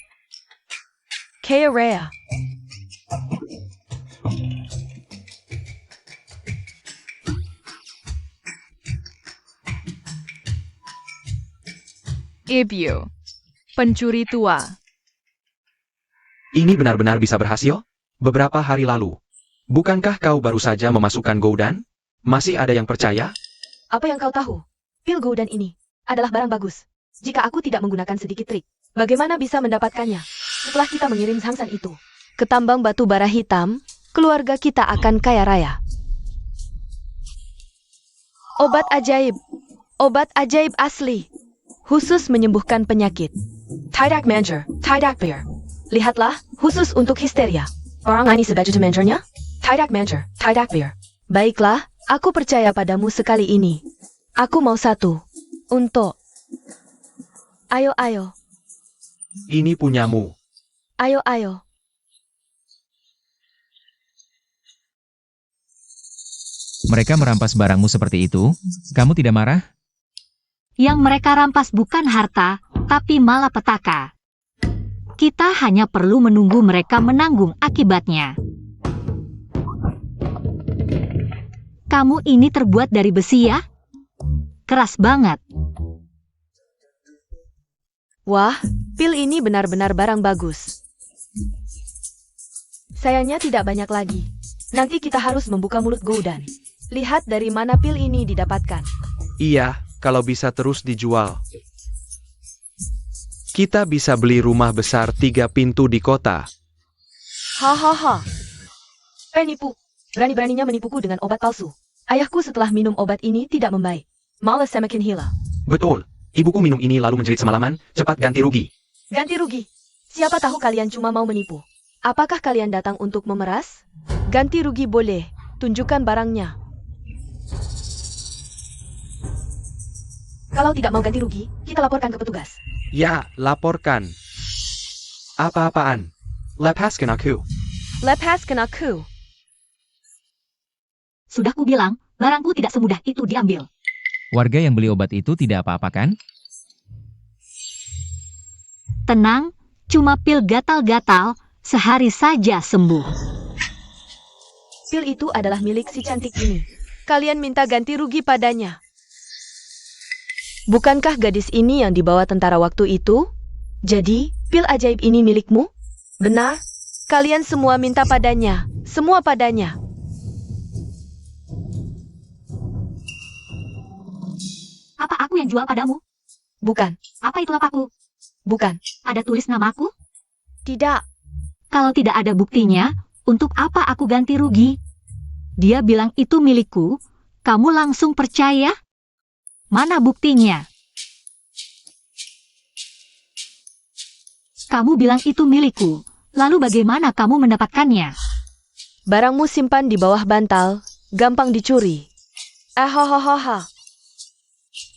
Kaya.
Ibu. Pencuri tua.
Ini benar-benar bisa berhasil? Beberapa hari lalu. Bukankah kau baru saja memasukkan Goudan? Masih ada yang percaya?
Apa yang kau tahu? Pil Goudan ini adalah barang bagus. Jika aku tidak menggunakan sedikit trik, bagaimana bisa mendapatkannya? Setelah kita mengirim Hangsan itu ke tambang batu bara hitam, keluarga kita akan kaya raya. Obat ajaib. Obat ajaib asli. Khusus menyembuhkan penyakit. Tidak Manger, tidak Beer. Lihatlah, khusus untuk histeria. Orang ini sebagai Mangernya? Tidak Manger, tidak Beer. Baiklah, aku percaya padamu sekali ini. Aku mau satu. Untuk. Ayo.
Ini punyamu.
Ayo.
Mereka merampas barangmu seperti itu, kamu tidak marah?
Yang mereka rampas bukan harta, tapi malapetaka. Kita hanya perlu menunggu mereka menanggung akibatnya. Kamu ini terbuat dari besi ya? Keras banget.
Wah, pil ini benar-benar barang bagus. Sayangnya tidak banyak lagi. Nanti kita harus membuka mulut Goudan. Lihat dari mana pil ini didapatkan.
Iya, kalau bisa terus dijual. Kita bisa beli rumah besar 3 pintu di kota.
Hahaha. Penipu. Berani-beraninya menipuku dengan obat palsu. Ayahku setelah minum obat ini tidak membaik. Malah semakin hilang.
Betul. Ibuku minum ini lalu menjerit semalaman, cepat ganti rugi.
Ganti rugi. Siapa tahu kalian cuma mau menipu. Apakah kalian datang untuk memeras? Ganti rugi boleh. Tunjukkan barangnya. Kalau tidak mau ganti rugi, kita laporkan ke petugas.
Ya, laporkan. Apa-apaan? Lepaskan aku.
Lepaskan aku.
Sudah ku bilang, barangku tidak semudah itu diambil.
Warga yang beli obat itu tidak apa-apa kan?
Tenang, cuma pil gatal-gatal, sehari saja sembuh.
Pil itu adalah milik si cantik ini. Kalian minta ganti rugi padanya. Bukankah gadis ini yang dibawa tentara waktu itu? Jadi, pil ajaib ini milikmu? Benar? Kalian semua minta padanya. Semua padanya.
Apa aku yang jual padamu?
Bukan.
Apa itu lapaku?
Bukan.
Ada tulis namaku?
Tidak.
Kalau tidak ada buktinya, untuk apa aku ganti rugi? Dia bilang itu milikku, kamu langsung percaya? Mana buktinya? Kamu bilang itu milikku, lalu bagaimana kamu mendapatkannya?
Barangmu simpan di bawah bantal, gampang dicuri. Ahohohoha.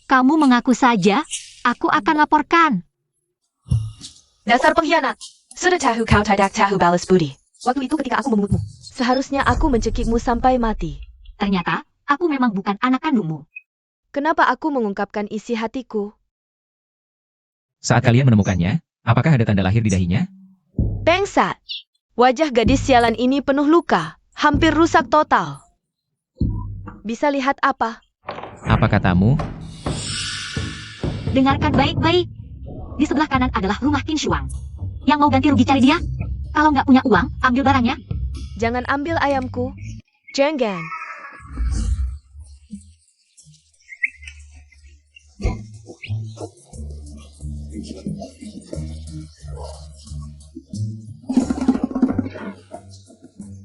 Kamu mengaku saja, aku akan laporkan.
Dasar pengkhianat. Sudah tahu kau tidak tahu balas budi. Waktu itu ketika aku memungutmu, seharusnya aku mencekikmu sampai mati.
Ternyata, aku memang bukan anak kandungmu.
Kenapa aku mengungkapkan isi hatiku?
Saat kalian menemukannya, apakah ada tanda lahir di dahinya?
Bangsat. Wajah gadis sialan ini penuh luka, hampir rusak total. Bisa lihat apa?
Apa katamu?
Dengarkan baik-baik. Di sebelah kanan adalah rumah Qin Shuang. Yang mau ganti rugi cari dia. Kalau nggak punya uang, ambil barangnya.
Jangan ambil ayamku. Jangan.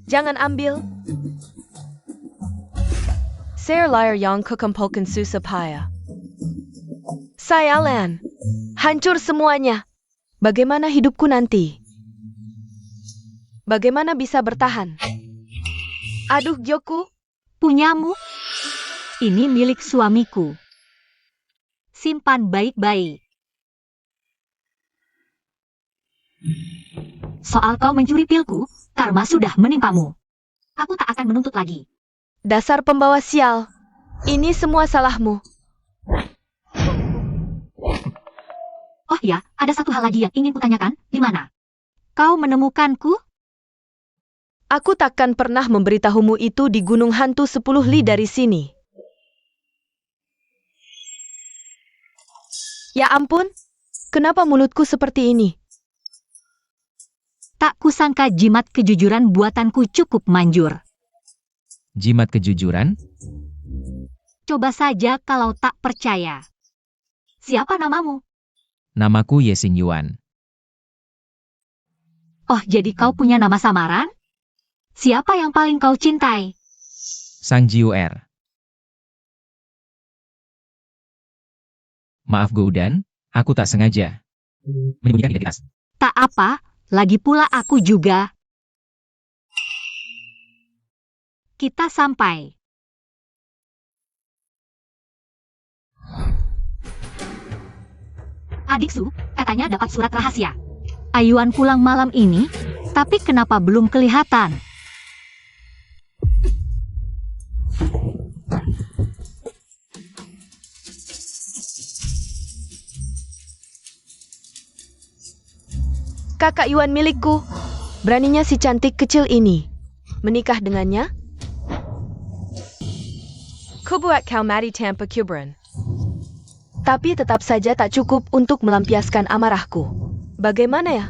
Jangan ambil. Saya liar yang kekumpulkan susah payah. Sialan. Hancur semuanya. Bagaimana hidupku nanti? Bagaimana bisa bertahan? Aduh, Gyoku.
Punyamu? Ini milik suamiku. Simpan baik-baik. Soal kau mencuri pilku, karma sudah menimpamu. Aku tak akan menuntut lagi.
Dasar pembawa sial. Ini semua salahmu.
Oh ya, ada satu hal lagi yang ingin kutanyakan. Di mana? Kau menemukanku?
Aku takkan pernah memberitahumu itu di Gunung Hantu 10 li dari sini. Ya ampun, kenapa mulutku seperti ini?
Tak kusangka jimat kejujuran buatanku cukup manjur.
Jimat kejujuran?
Coba saja kalau tak percaya. Siapa namamu?
Namaku Ye Xing Yuan.
Oh, jadi kau punya nama samaran? Siapa yang paling kau cintai?
Sang Jiu Er. Maaf Goudan, aku tak sengaja menyembunyikan identitas.
Tak apa, lagi pula aku juga. Kita sampai. Adiksu, katanya dapat surat rahasia. Ayuan pulang malam ini, tapi kenapa belum kelihatan?
Kakak Yuan milikku. Beraninya si cantik kecil ini menikah dengannya? Kubuat kau mati tanpa kuburan. Tapi tetap saja tak cukup untuk melampiaskan amarahku. Bagaimana ya?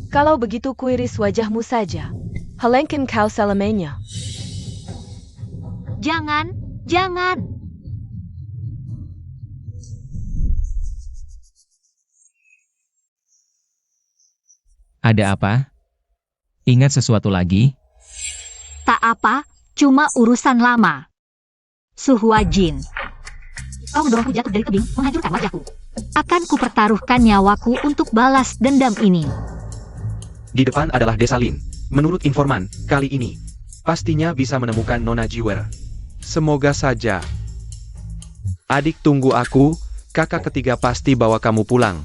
Kalau begitu kuiris wajahmu saja. Halengkin kau selamanya.
Jangan, jangan.
Ada apa? Ingat sesuatu lagi?
Tak apa, cuma urusan lama. Suhwajin. Kau mendorongku jatuh dari tebing, menghancurkan wajahku. Akan kupertaruhkan nyawaku untuk balas dendam ini.
Di depan adalah desa Lin. Menurut informan, kali ini pastinya bisa menemukan Nona Jiwer. Semoga saja. Adik tunggu aku, kakak ketiga pasti bawa kamu pulang.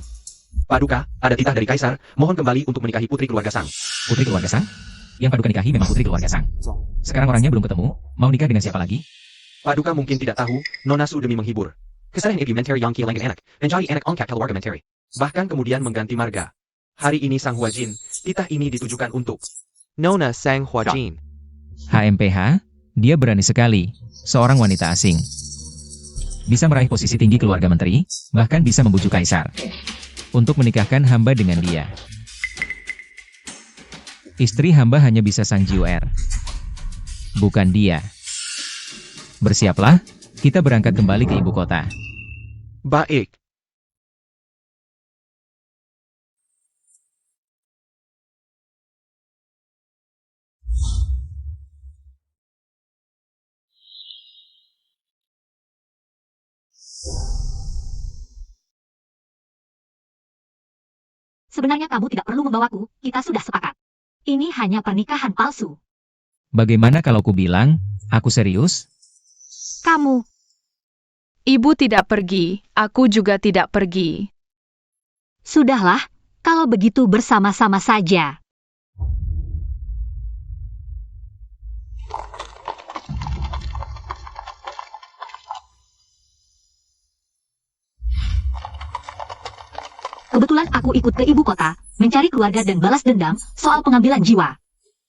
Paduka, ada titah dari Kaisar, mohon kembali untuk menikahi putri keluarga Sang.
Putri keluarga Sang? Yang Paduka nikahi memang putri keluarga Sang. Sekarang orangnya belum ketemu, mau nikah dengan siapa lagi?
Paduka mungkin tidak tahu, Nona Su demi menghibur. Kesalahan implementary yang kilangan enak, menjadi enak angkat keluarga menteri. Bahkan kemudian mengganti marga. Hari ini Sang Huajin, titah ini ditujukan untuk Nona Sang Huajin.
HMPH, dia berani sekali, seorang wanita asing. Bisa meraih posisi tinggi keluarga menteri, bahkan bisa membujuk Kaisar untuk menikahkan hamba dengan dia. Istri hamba hanya bisa Sang Jiwer, bukan dia. Bersiaplah, kita berangkat kembali ke ibu kota.
Baik.
Sebenarnya kamu tidak perlu membawaku, kita sudah sepakat. Ini hanya pernikahan palsu.
Bagaimana kalau ku bilang, aku serius?
Kamu,
Ibu tidak pergi, aku juga tidak pergi.
sudahlah, kalau begitu bersama-sama saja. Kebetulan aku ikut ke ibu kota, mencari keluarga dan balas dendam soal pengambilan jiwa.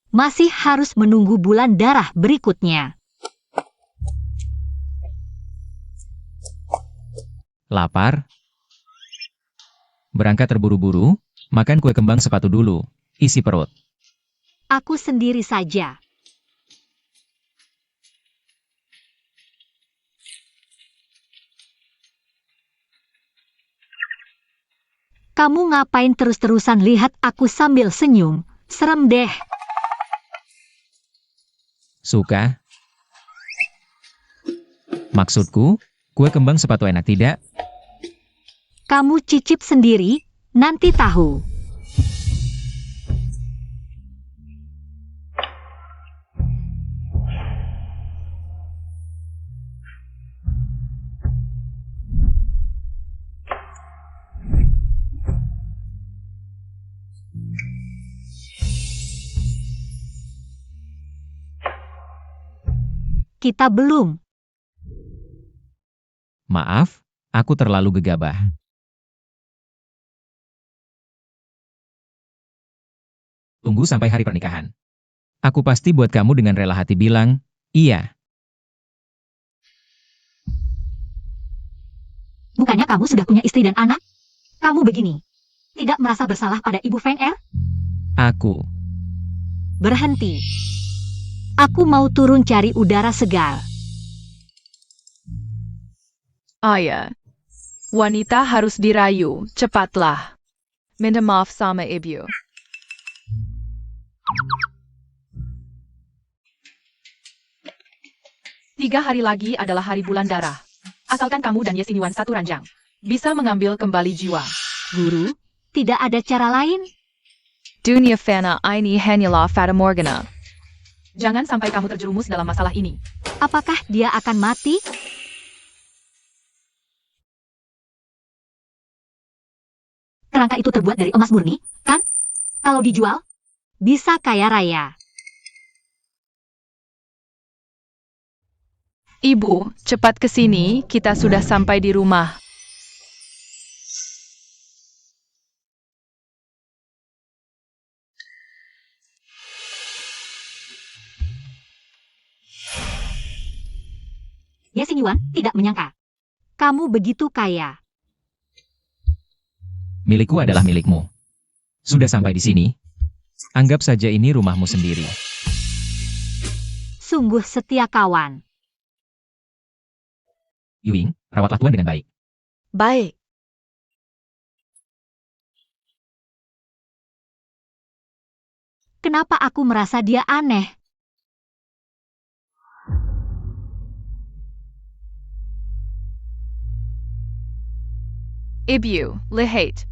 Masih harus menunggu bulan darah berikutnya.
Lapar? Berangkat terburu-buru, makan kue kembang sepatu dulu, isi perut.
Aku sendiri saja. Kamu ngapain terus-terusan lihat aku sambil senyum? Serem deh.
Suka? Maksudku, kue kembang sepatu enak tidak?
Kamu cicip sendiri, nanti tahu. Kita belum.
Maaf, aku terlalu gegabah. Tunggu sampai hari pernikahan. Aku pasti buat kamu dengan rela hati bilang, iya.
Bukannya kamu sudah punya istri dan anak? Kamu begini. Tidak merasa bersalah pada Ibu Feng Er?
Aku.
Berhenti. Aku mau turun cari udara segar.
Ayah. Wanita harus dirayu, cepatlah. Minta maaf sama ibu. Tiga hari lagi adalah hari bulan darah. Asalkan kamu dan Yesiniwan satu ranjang, bisa mengambil kembali jiwa.
Guru, tidak ada cara lain?
Dunia fana ini hanyalah fata morgana. Jangan sampai kamu terjerumus dalam masalah ini.
Apakah dia akan mati? Kerangka itu terbuat dari emas murni, kan? Kalau dijual, bisa kaya raya.
Ibu, cepat ke sini, kita sudah sampai di rumah.
Yesiniwan tidak menyangka Kamu begitu kaya.
Milikku adalah milikmu. Sudah sampai di sini. Anggap saja ini rumahmu sendiri.
Sungguh setia kawan.
Yuing, rawatlah Tuan dengan baik.
Baik.
Kenapa aku merasa dia aneh?
Ibu, lihat.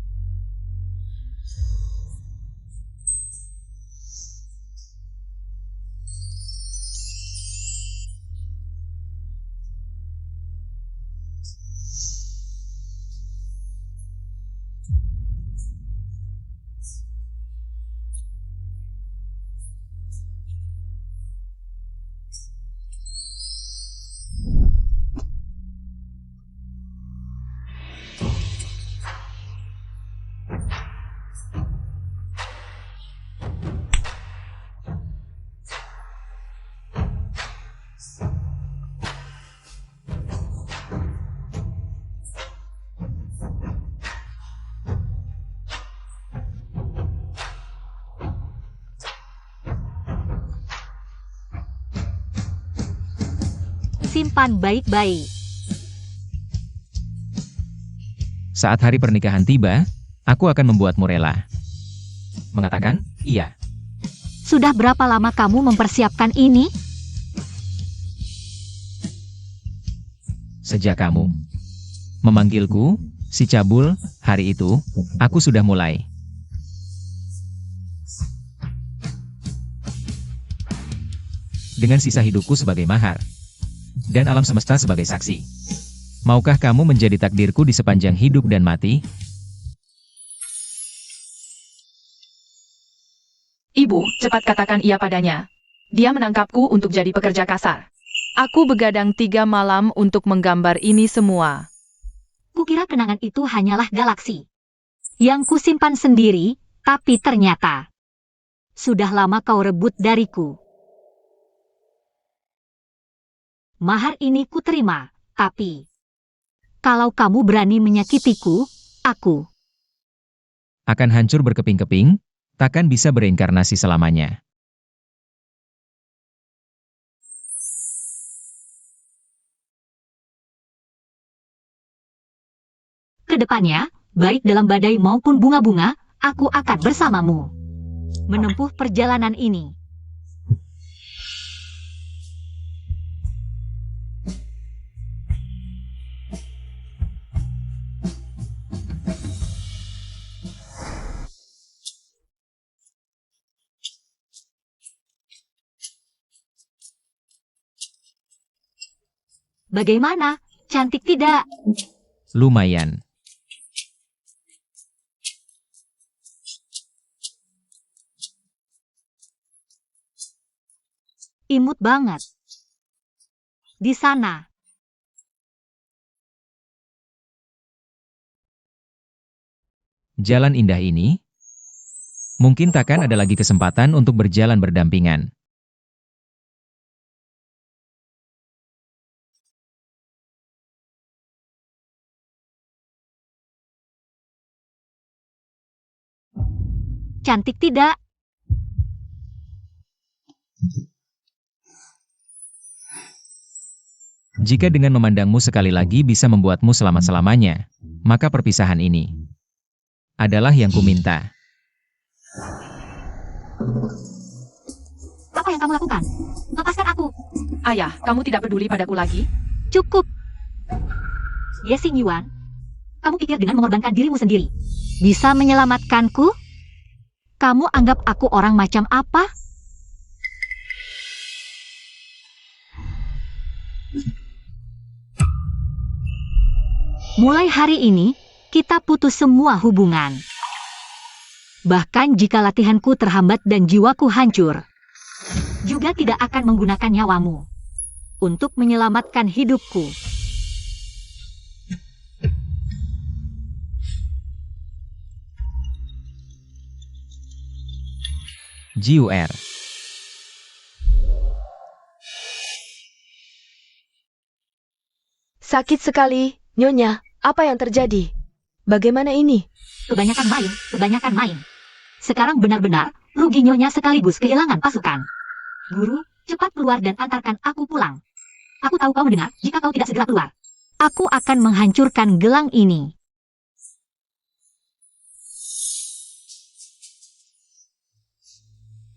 Simpan baik-baik.
Saat hari pernikahan tiba, aku akan membuatmu rela. Mengatakan, iya.
Sudah berapa lama kamu mempersiapkan ini?
Sejak kamu memanggilku, si cabul, hari itu, aku sudah mulai. Dengan sisa hidupku sebagai mahar, dan alam semesta sebagai saksi. Maukah kamu menjadi takdirku di sepanjang hidup dan mati?
Ibu, cepat katakan iya padanya. Dia menangkapku untuk jadi pekerja kasar. Aku begadang 3 malam untuk menggambar ini semua.
Kukira kenangan itu hanyalah galaksi yang kusimpan sendiri, tapi ternyata sudah lama kau rebut dariku. Mahar ini kuterima, tapi kalau kamu berani menyakitiku, aku
Akan hancur berkeping-keping, takkan bisa bereinkarnasi selamanya.
kedepannya, baik dalam badai maupun bunga-bunga, aku akan bersamamu menempuh perjalanan ini. Bagaimana? Cantik tidak?
Lumayan.
Imut banget. Di sana.
Jalan indah ini, mungkin takkan ada lagi kesempatan untuk berjalan berdampingan.
Cantik tidak?
Jika dengan memandangmu sekali lagi bisa membuatmu selama-selamanya, maka perpisahan ini adalah yang kuminta.
Apa yang kamu lakukan? Lepaskan aku.
Ayah, kamu tidak peduli padaku lagi?
Cukup. Yesing Yuan, kamu pikir dengan mengorbankan dirimu sendiri bisa menyelamatkanku? Kamu anggap aku orang macam apa? Mulai hari ini, kita putus semua hubungan. Bahkan jika latihanku terhambat dan jiwaku hancur, juga tidak akan menggunakan nyawamu untuk menyelamatkan hidupku.
GUR.
Sakit sekali, Nyonya, apa yang terjadi? Bagaimana ini?
Kebanyakan main. Sekarang benar-benar rugi Nyonya sekaligus kehilangan pasukan. Guru, cepat keluar dan antarkan aku pulang. Aku tahu kau mendengar, jika kau tidak segera keluar, aku akan menghancurkan gelang ini.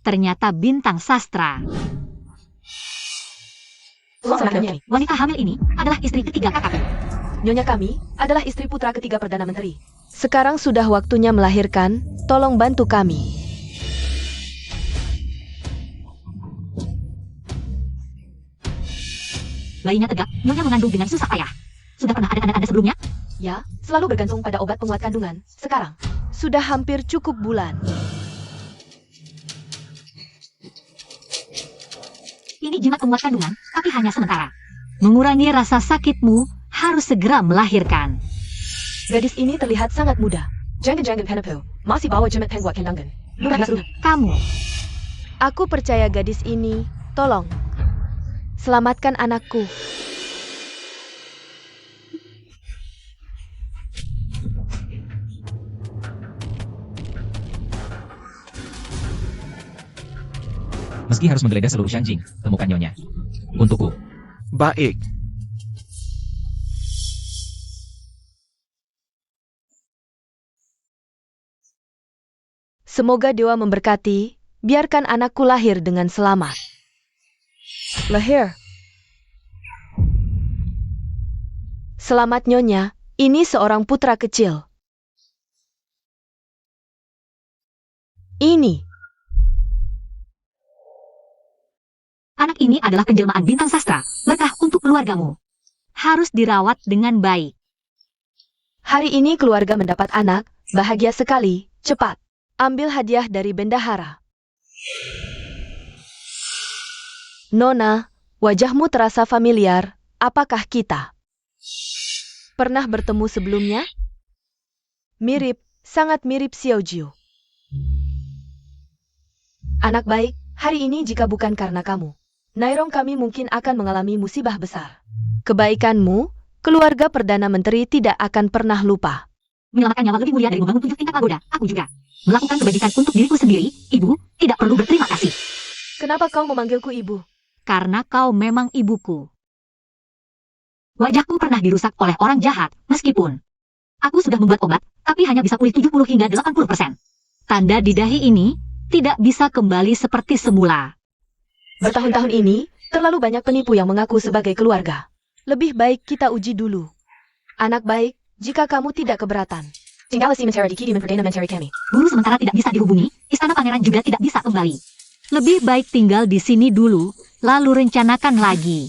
Ternyata bintang sastra. Wanita hamil ini adalah istri ketiga kakakku.
Nyonya kami adalah istri putra ketiga Perdana Menteri. Sekarang sudah waktunya melahirkan, tolong bantu kami.
Bayinya tegak, Nyonya mengandung dengan susah payah. Sudah pernah ada tanda-tanda sebelumnya?
Ya, selalu bergantung pada obat penguat kandungan. Sekarang, sudah hampir cukup bulan.
Ini jimat penguat kandungan, tapi hanya sementara. Mengurangi rasa sakitmu, harus segera melahirkan.
Gadis ini terlihat sangat muda. Jangan-jangan Penepo masih bawa jimat penguat kandungan.
Kamu,
Aku percaya gadis ini, tolong. Selamatkan anakku.
Meski harus menggeledah seluruh Shanjing, temukan Nyonya. Untukku.
Baik.
Semoga dewa memberkati, biarkan anakku lahir dengan selamat. Lahir. Selamat Nyonya, ini seorang putra kecil. Ini.
anak ini adalah penjelmaan bintang sastra, berkah untuk keluargamu. Harus dirawat dengan baik.
Hari ini keluarga mendapat anak, bahagia sekali, cepat. Ambil hadiah dari bendahara. Nona, wajahmu terasa familiar, apakah kita pernah bertemu sebelumnya? Mirip, sangat mirip Xiaojiu. Anak baik, hari ini jika bukan karena kamu, Nairong kami mungkin akan mengalami musibah besar. Kebaikanmu, keluarga Perdana Menteri tidak akan pernah lupa.
Menyelamatkan nyawa lebih mulia dari membangun 7 tingkat pagoda. Aku juga melakukan kebajikan untuk diriku sendiri. Ibu, tidak perlu berterima kasih.
Kenapa kau memanggilku ibu?
Karena kau memang ibuku. Wajahku pernah dirusak oleh orang jahat, meskipun aku sudah membuat obat, tapi hanya bisa pulih 70 hingga 80%. Tanda di dahi ini tidak bisa kembali seperti semula.
Bertahun-tahun ini, terlalu banyak penipu yang mengaku sebagai keluarga. Lebih baik kita uji dulu. Anak baik, jika kamu tidak keberatan. Tinggal sementara di kediaman Perdana Menteri kami.
Guru sementara tidak bisa dihubungi, istana pangeran juga tidak bisa kembali. Lebih baik tinggal di sini dulu, lalu rencanakan lagi.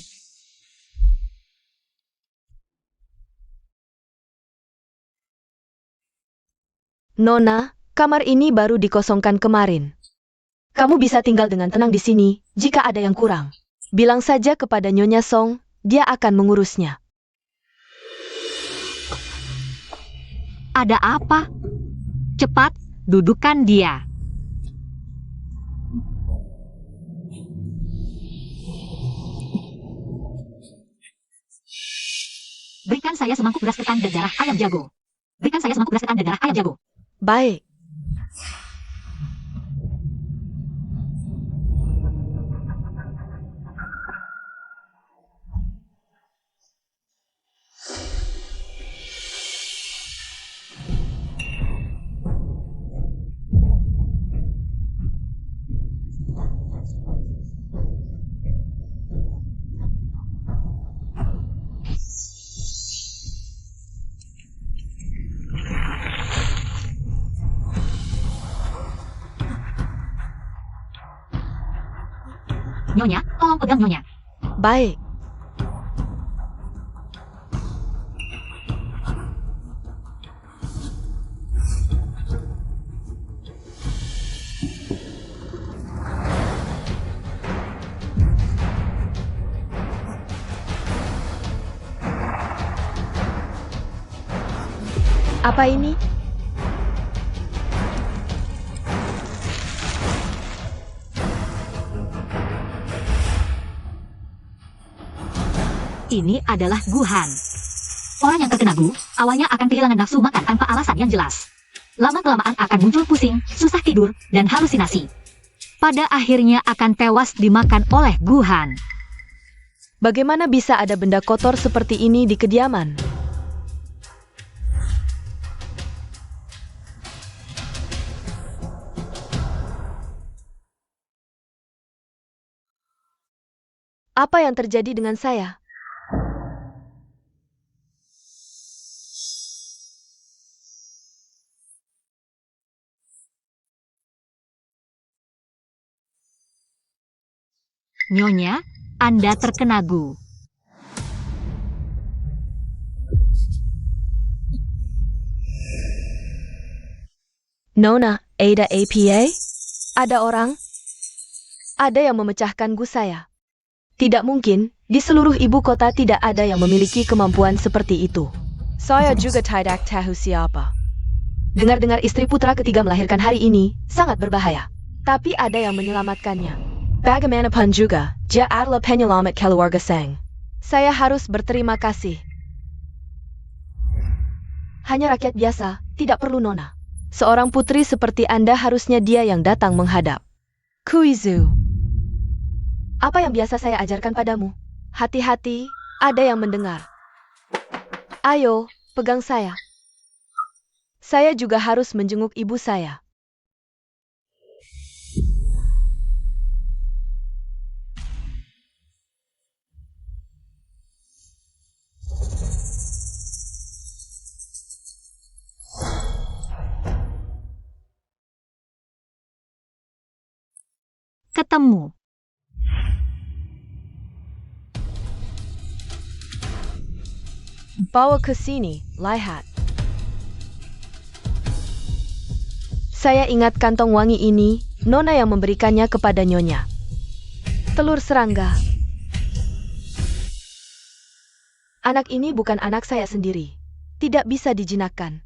Nona, kamar ini baru dikosongkan kemarin. Kamu bisa tinggal dengan tenang di sini, jika ada yang kurang. Bilang saja kepada Nyonya Song, dia akan mengurusnya.
Ada apa? Cepat, dudukkan dia. Berikan saya semangkuk beras ketan dan darah ayam jago. Berikan saya semangkuk beras ketan dan darah ayam jago.
Baik.
Nyonya, tolong pegang Nyonya.
Baik. Apa ini?
Ini adalah Guhan. Orang yang terkena GU, awalnya akan kehilangan nafsu makan tanpa alasan yang jelas. Lama-kelamaan akan muncul pusing, susah tidur, dan halusinasi. Pada akhirnya akan tewas dimakan oleh Guhan.
Bagaimana bisa ada benda kotor seperti ini di kediaman? Apa yang terjadi dengan saya?
Nyonya, Anda terkena GU.
Nona, Ada APA? Ada orang? Ada yang memecahkan GU saya. Tidak mungkin, di seluruh ibu kota tidak ada yang memiliki kemampuan seperti itu. Saya juga tidak tahu siapa. Dengar-dengar istri putra ketiga melahirkan hari ini, sangat berbahaya. Tapi ada yang menyelamatkannya. Bagaimanapun juga, dia adalah penyelamat keluarga Seng. Saya harus berterima kasih. Hanya rakyat biasa, tidak perlu nona. Seorang putri seperti Anda harusnya dia yang datang menghadap. Kuizu. Apa yang biasa saya ajarkan padamu? Hati-hati, ada yang mendengar. Ayo, pegang saya. Saya juga harus menjenguk ibu saya.
Ketemu.
Bawa ke sini, lihat. Saya ingat kantong wangi ini, nona yang memberikannya kepada nyonya. Telur serangga. Anak ini bukan anak saya sendiri. Tidak bisa dijinakkan.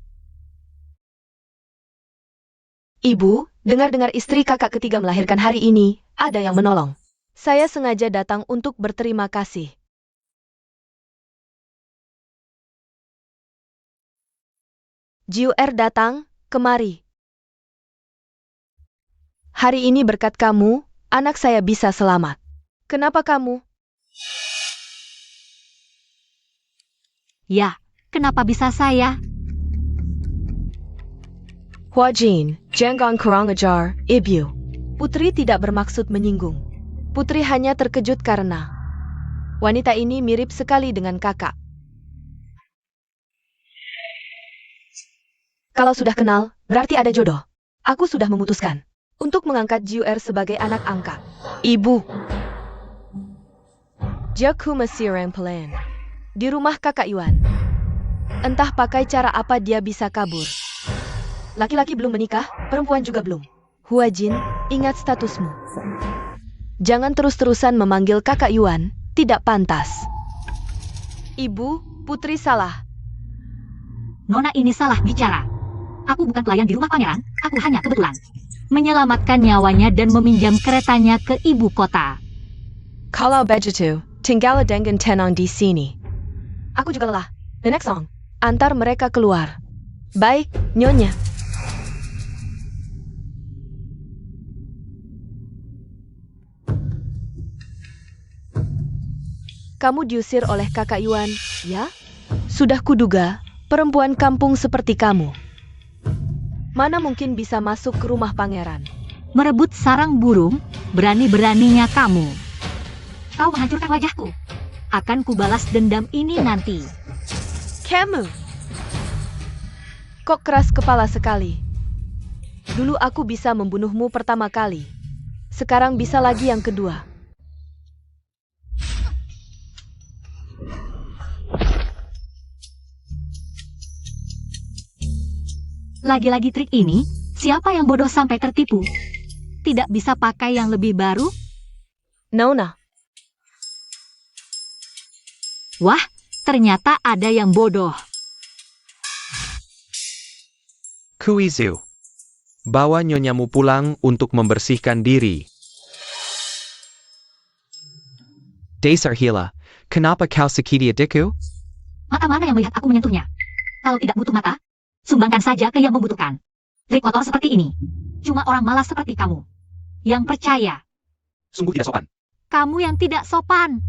Ibu, dengar-dengar istri kakak ketiga melahirkan hari ini, ada yang menolong. Saya sengaja datang untuk berterima kasih. Jiu-Er datang, kemari. Hari ini berkat kamu, anak saya bisa selamat. Kenapa kamu?
Ya, kenapa bisa saya?
Huajin, jangan kurang ajar, Ibu. Putri tidak bermaksud menyinggung. Putri hanya terkejut karena wanita ini mirip sekali dengan kakak. Kalau sudah kenal, berarti ada jodoh. Aku sudah memutuskan untuk mengangkat Jiu-Er sebagai anak angkat. Ibu. Jaku masih rempelen. Di rumah kakak Yuan. Entah pakai cara apa dia bisa kabur. Laki-laki belum menikah, perempuan juga belum. Huajin, ingat statusmu. Jangan terus-terusan memanggil kakak Yuan, tidak pantas. Ibu, putri salah.
Nona ini salah bicara. Aku bukan pelayan di rumah pangeran, aku hanya kebetulan menyelamatkan nyawanya dan meminjam keretanya ke ibu kota.
Kalau begitu, tinggal dengan tenang di sini. Aku juga lelah. The next song. Antar mereka keluar. Baik, nyonya. Kamu diusir oleh kakak Yuan, ya? Sudah kuduga, perempuan kampung seperti kamu. Mana mungkin bisa masuk ke rumah pangeran?
Merebut sarang burung, berani-beraninya kamu. Kau menghancurkan wajahku. Akan kubalas dendam ini nanti.
Kamu! Kok keras kepala sekali? Dulu aku bisa membunuhmu pertama kali. Sekarang bisa lagi yang kedua.
Lagi-lagi trik ini, siapa yang bodoh sampai tertipu? Tidak bisa pakai yang lebih baru?
Nona.
Wah, ternyata ada yang bodoh.
Kuizu. Bawa nyonyamu pulang untuk membersihkan diri. Dasar Hila, kenapa kau sakiti adikku?
Mata mana yang melihat aku menyentuhnya? Kalau tidak butuh mata, sumbangkan saja ke yang membutuhkan. Trik kotor seperti ini. Cuma orang malas seperti kamu yang percaya.
Sungguh tidak sopan.
Kamu yang tidak sopan.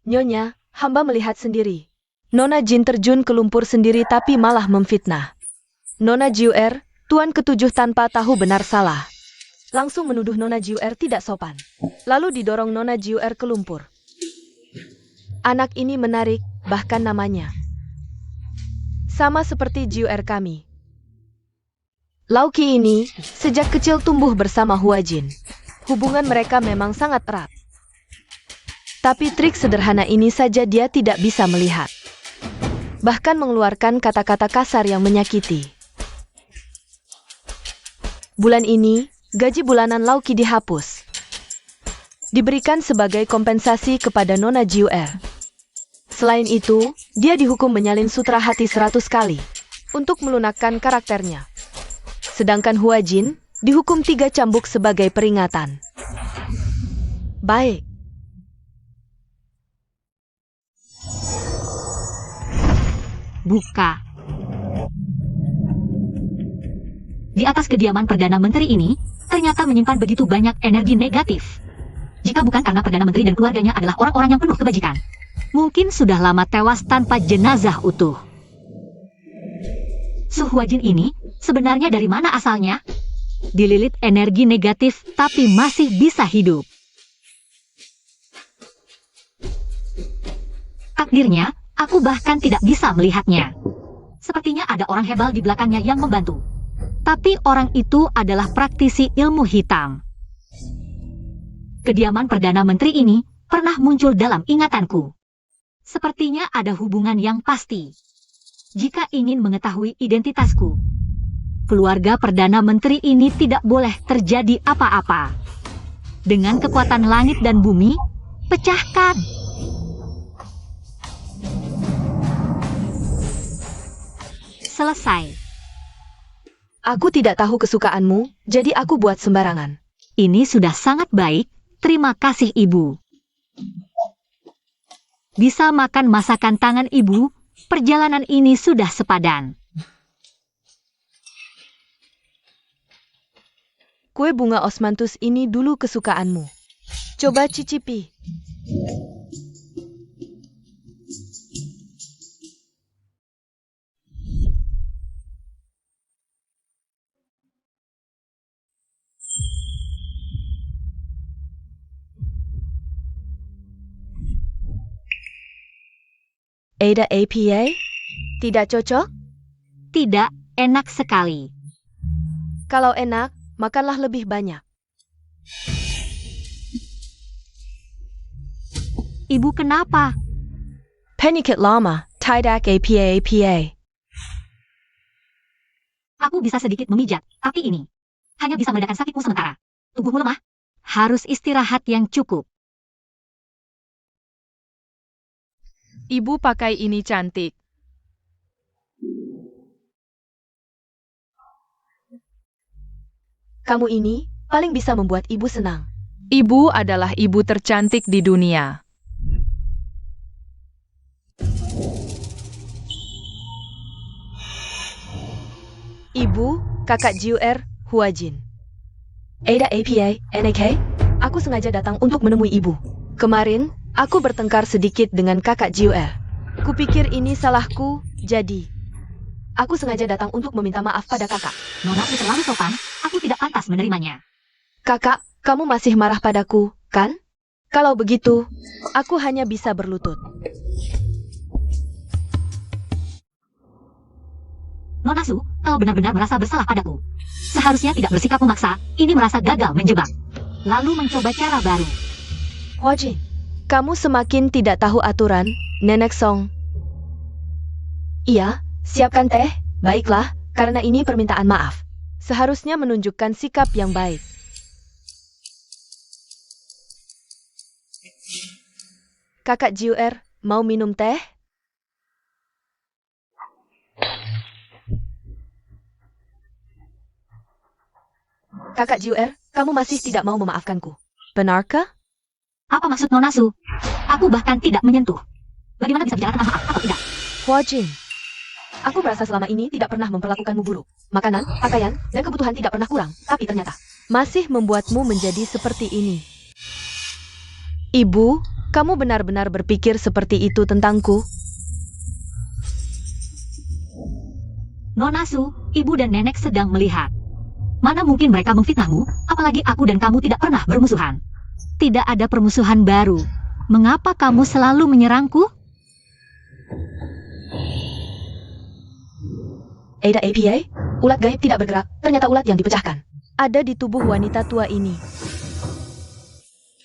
Nyonya, hamba melihat sendiri. Nona Jin terjun ke lumpur sendiri tapi malah memfitnah. Nona Jiuer, tuan ketujuh tanpa tahu benar salah. Langsung menuduh Nona Jiuer tidak sopan. Lalu didorong Nona Jiuer ke lumpur. Anak ini menarik, bahkan namanya sama seperti Jiuer kami. Lauki ini sejak kecil tumbuh bersama Huajin. Hubungan mereka memang sangat erat. Tapi trik sederhana ini saja dia tidak bisa melihat. Bahkan mengeluarkan kata-kata kasar yang menyakiti. Bulan ini, gaji bulanan Lauki dihapus. Diberikan sebagai kompensasi kepada Nona Jiuer. Selain itu, dia dihukum menyalin sutra hati 100 kali untuk melunakkan karakternya. Sedangkan Huajin dihukum 3 cambuk sebagai peringatan. Baik.
Buka. Di atas kediaman Perdana Menteri ini, ternyata menyimpan begitu banyak energi negatif. Jika bukan karena Perdana Menteri dan keluarganya adalah orang-orang yang penuh kebajikan, mungkin sudah lama tewas tanpa jenazah utuh. Su Huajin ini sebenarnya dari mana asalnya? Dililit energi negatif tapi masih bisa hidup. Takdirnya, aku bahkan tidak bisa melihatnya. Sepertinya ada orang hebal di belakangnya yang membantu. Tapi orang itu adalah praktisi ilmu hitam. Kediaman Perdana Menteri ini pernah muncul dalam ingatanku. Sepertinya ada hubungan yang pasti. Jika ingin mengetahui identitasku, keluarga Perdana Menteri ini tidak boleh terjadi apa-apa. Dengan kekuatan langit dan bumi, pecahkan. Selesai.
Aku tidak tahu kesukaanmu, jadi aku buat sembarangan.
Ini sudah sangat baik, terima kasih Ibu. Bisa makan masakan tangan Ibu, perjalanan ini sudah sepadan.
Kue bunga osmanthus ini dulu kesukaanmu. Coba cicipi. Ada APA? Tidak cocok?
Tidak, enak sekali.
Kalau enak, makanlah lebih banyak.
Ibu kenapa?
Penyakit lama, tidak APA.
Aku bisa sedikit memijat, tapi ini hanya bisa meredakan sakitmu sementara. Tubuhmu lemah. Harus istirahat yang cukup.
Ibu pakai ini cantik.
Kamu ini paling bisa membuat ibu senang.
Ibu adalah ibu tercantik di dunia.
Ibu, kakak Jiuer, Huajin. Ada APA, NAK? Aku sengaja datang untuk menemui ibu. Kemarin, aku bertengkar sedikit dengan kakak Jiuer. Kupikir ini salahku, jadi aku sengaja datang untuk meminta maaf pada kakak.
Nonaku terlalu sopan, aku tidak pantas menerimanya.
Kakak, kamu masih marah padaku, kan? Kalau begitu, aku hanya bisa berlutut.
Nona Su, kau benar-benar merasa bersalah padaku. Seharusnya tidak bersikap memaksa, ini merasa gagal menjebak. Lalu mencoba cara baru.
Huajin, kamu semakin tidak tahu aturan, Nenek Song. Iya, siapkan teh. Baiklah, karena ini permintaan maaf. Seharusnya menunjukkan sikap yang baik. Kakak Jiuer, mau minum teh? Kakak Jiuer, kamu masih tidak mau memaafkanku. Benarkah?
Apa maksud Nona Su? Aku bahkan tidak menyentuh. Bagaimana bisa bicara tentang maaf atau tidak?
Hua Jin, aku merasa selama ini tidak pernah memperlakukanmu buruk. Makanan, pakaian, dan kebutuhan tidak pernah kurang. Tapi ternyata masih membuatmu menjadi seperti ini. Ibu, kamu benar-benar berpikir seperti itu tentangku?
Nona Su, ibu dan nenek sedang melihat. Mana mungkin mereka memfitnahmu, apalagi aku dan kamu tidak pernah bermusuhan. Tidak ada permusuhan baru. Mengapa kamu selalu menyerangku?
Ada APA? Ulat gaib tidak bergerak, ternyata ulat yang dipecahkan. Ada di tubuh wanita tua ini.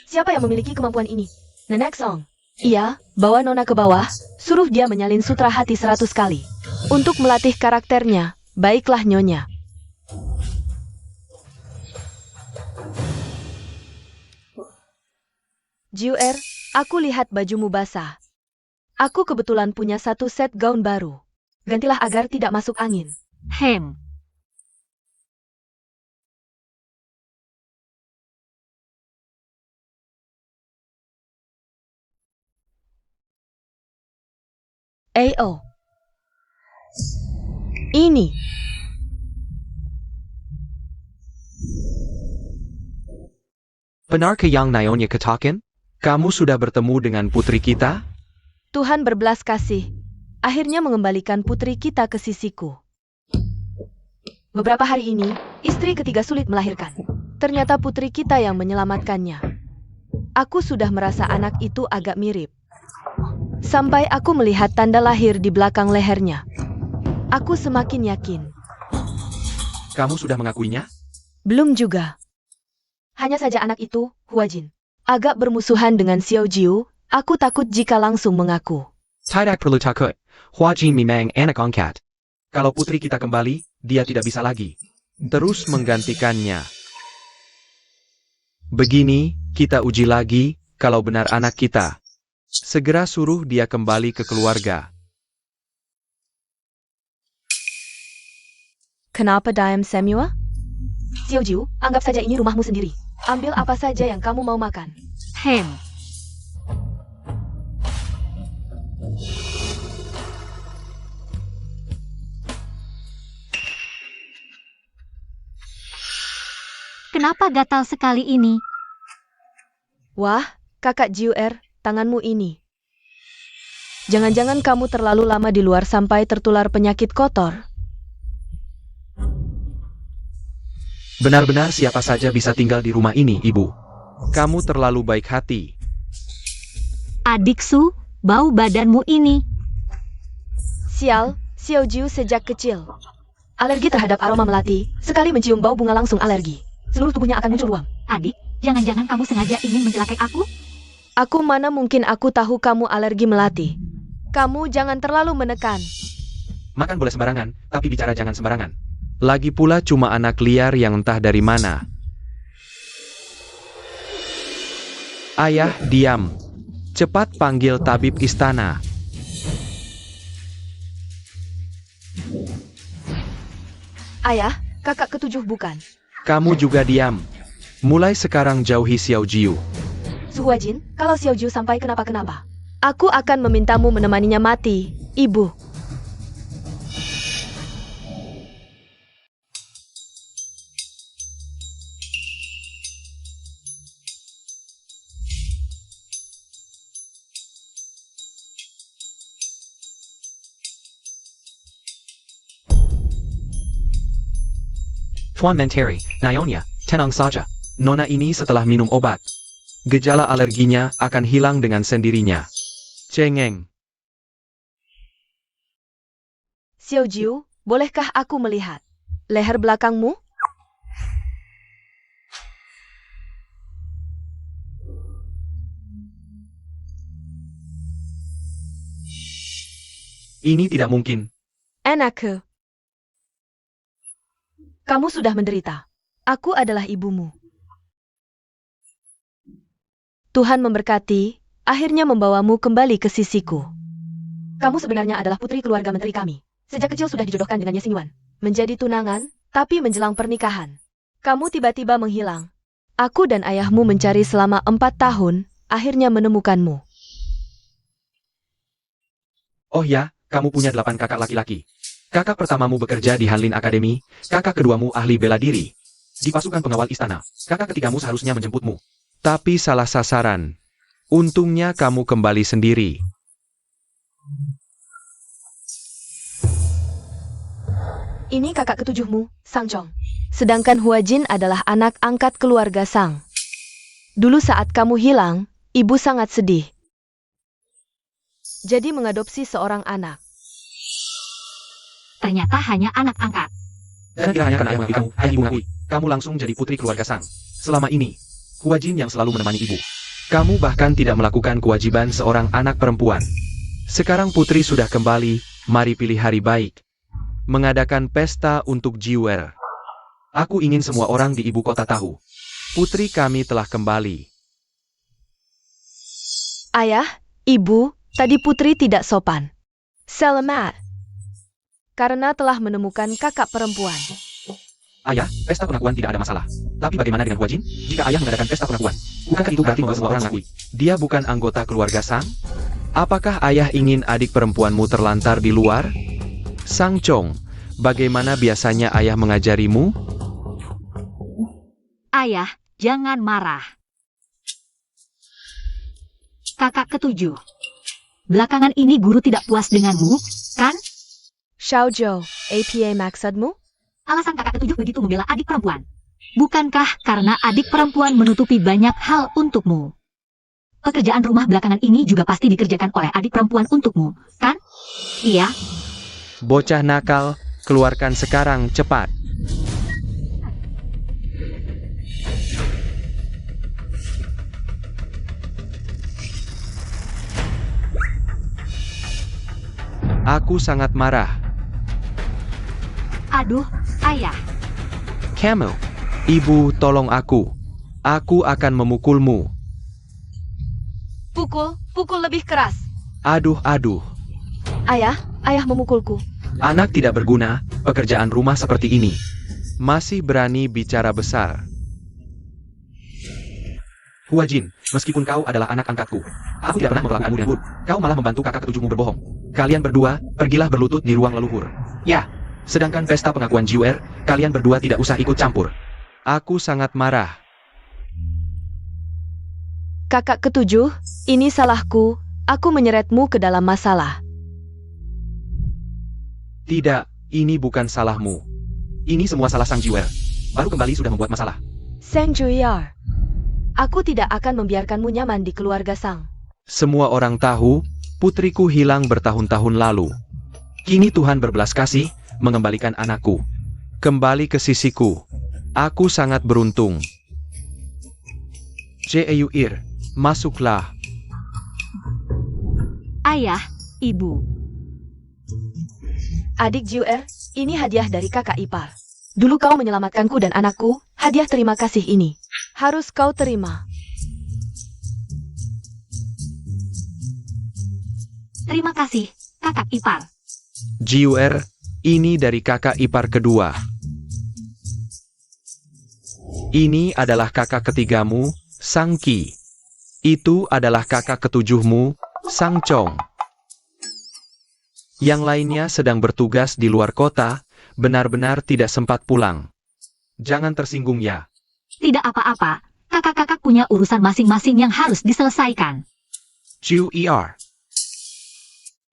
Siapa yang memiliki kemampuan ini? Nenek Song. Iya, bawa Nona ke bawah, suruh dia menyalin sutra hati 100 kali. Untuk melatih karakternya, baiklah Nyonya. Jiuer, aku lihat bajumu basah. Aku kebetulan punya satu set gaun baru. Gantilah agar tidak masuk angin.
Hem.
AO. Ini.
Benar ke yang Nyonya katakan? Kamu sudah bertemu dengan putri kita?
Tuhan berbelas kasih. Akhirnya mengembalikan putri kita ke sisiku. Beberapa hari ini, istri ketiga sulit melahirkan. Ternyata putri kita yang menyelamatkannya. Aku sudah merasa anak itu agak mirip. Sampai aku melihat tanda lahir di belakang lehernya. Aku semakin yakin.
Kamu sudah mengakuinya?
Belum juga. Hanya saja anak itu, Hua Jin, agak bermusuhan dengan Xiao Jiu. Aku takut jika langsung mengaku.
Tidak perlu takut. Hua Jin memang anak angkat. Kalau putri kita kembali, dia tidak bisa lagi terus menggantikannya. Begini, kita uji lagi, kalau benar anak kita. Segera suruh dia kembali ke keluarga.
Kenapa diam Semua? Xiao Jiu, anggap saja ini rumahmu sendiri. Ambil apa saja yang kamu mau makan.
Hem. Kenapa gatal sekali ini?
Wah, kakak Jiuer, tanganmu ini. Jangan-jangan kamu terlalu lama di luar sampai tertular penyakit kotor.
Benar-benar siapa saja bisa tinggal di rumah ini, Ibu. Kamu terlalu baik hati.
Adik Su, bau badanmu ini.
Sial, Xiao Jiu sejak kecil. Alergi terhadap aroma melati, sekali mencium bau bunga langsung alergi. Seluruh tubuhnya akan muncul ruam.
Adik, jangan-jangan kamu sengaja ingin mencelakai aku?
Aku mana mungkin aku tahu kamu alergi melati. Kamu jangan terlalu menekan.
Makan boleh sembarangan, tapi bicara jangan sembarangan. Lagi pula cuma anak liar yang entah dari mana. Ayah, diam. Cepat panggil tabib istana.
Ayah, kakak ketujuh bukan.
Kamu juga diam. Mulai sekarang jauhi Xiao Jiu.
Su Hua Jin, kalau Xiao Jiu sampai kenapa-kenapa, aku akan memintamu menemaninya mati, Ibu.
Tuan Menteri, Nyonya, tenang saja. Nona ini setelah minum obat, gejala alerginya akan hilang dengan sendirinya. Cengeng.
Xiao Jiu, bolehkah aku melihat leher belakangmu?
Ini tidak mungkin.
Anakku. Kamu sudah menderita. Aku adalah ibumu. Tuhan memberkati, akhirnya membawamu kembali ke sisiku. Kamu sebenarnya adalah putri keluarga menteri kami. Sejak kecil sudah dijodohkan dengan Ye Xingyuan. Menjadi tunangan, tapi menjelang pernikahan. Kamu tiba-tiba menghilang. Aku dan ayahmu mencari selama 4 tahun, akhirnya menemukanmu.
Oh ya, kamu punya 8 kakak laki-laki. Kakak pertamamu bekerja di Hanlin Academy, kakak keduamu ahli bela diri di pasukan pengawal istana, kakak ketigamu seharusnya menjemputmu. Tapi salah sasaran. Untungnya kamu kembali sendiri.
Ini kakak ketujuhmu, Sang Chong. Sedangkan Hua Jin adalah anak angkat keluarga Sang. Dulu saat kamu hilang, ibu sangat sedih. Jadi mengadopsi seorang anak.
Ternyata hanya anak angkat.
Dan kira hanya karena ayah mengakui kamu, ayah ibu mengakui, kamu langsung jadi putri keluarga Sang. Selama ini, Hua Jin yang selalu menemani ibu. Kamu bahkan tidak melakukan kewajiban seorang anak perempuan. Sekarang putri sudah kembali, mari pilih hari baik. Mengadakan pesta untuk Jiwer. Aku ingin semua orang di ibu kota tahu. Putri kami telah kembali.
Ayah, ibu, tadi putri tidak sopan. Selamat. Karena telah menemukan kakak perempuan.
Ayah, pesta pengakuan tidak ada masalah. Tapi bagaimana dengan Hua Jin? Jika ayah mengadakan pesta pengakuan, bukankah itu berarti membuat semua orang mengakui dia bukan anggota keluarga Sang? Apakah ayah ingin adik perempuanmu terlantar di luar? Sang Chong, bagaimana biasanya ayah mengajarimu?
Ayah, jangan marah. Kakak ketujuh. Belakangan ini guru tidak puas denganmu, kan?
Xiao Zhou, APA maksudmu?
Alasan kakak ketujuh begitu membela adik perempuan. Bukankah karena adik perempuan menutupi banyak hal untukmu? Pekerjaan rumah belakangan ini juga pasti dikerjakan oleh adik perempuan untukmu, kan? Iya.
Bocah nakal, keluarkan sekarang cepat. Aku sangat marah.
Aduh, ayah.
Camel, ibu tolong aku. Aku akan memukulmu.
Pukul lebih keras.
Aduh.
Ayah memukulku.
Anak tidak berguna, pekerjaan rumah seperti ini. Masih berani bicara besar. Hua Jin, meskipun kau adalah anak angkatku, aku tidak pernah memperlakukanmu dengan buruk. Kau malah membantu kakak ketujuhmu berbohong. Kalian berdua, pergilah berlutut di ruang leluhur. Ya, sedangkan pesta pengakuan Jiwer, kalian berdua tidak usah ikut campur. Aku sangat marah.
Kakak ketujuh, ini salahku. Aku menyeretmu ke dalam masalah.
Tidak, ini bukan salahmu. Ini semua salah Sang Jiwer. Baru kembali sudah membuat masalah.
Sang Juyar, aku tidak akan membiarkanmu nyaman di keluarga Sang.
Semua orang tahu, putriku hilang bertahun-tahun lalu. Kini Tuhan berbelas kasih, mengembalikan anakku. Kembali ke sisiku. Aku sangat beruntung. Jeuir, masuklah.
Ayah, ibu.
Adik Jiwer, ini hadiah dari kakak ipar. Dulu kau menyelamatkanku dan anakku, hadiah terima kasih ini. Harus kau terima.
Terima kasih, kakak ipar.
Jiwer, ini dari kakak ipar kedua. Ini adalah kakak ketigamu, Sang Qi. Itu adalah kakak ketujuhmu, Sang Chong. Yang lainnya sedang bertugas di luar kota, benar-benar tidak sempat pulang. Jangan tersinggung ya.
Tidak apa-apa, kakak-kakak punya urusan masing-masing yang harus diselesaikan.
Jeuir.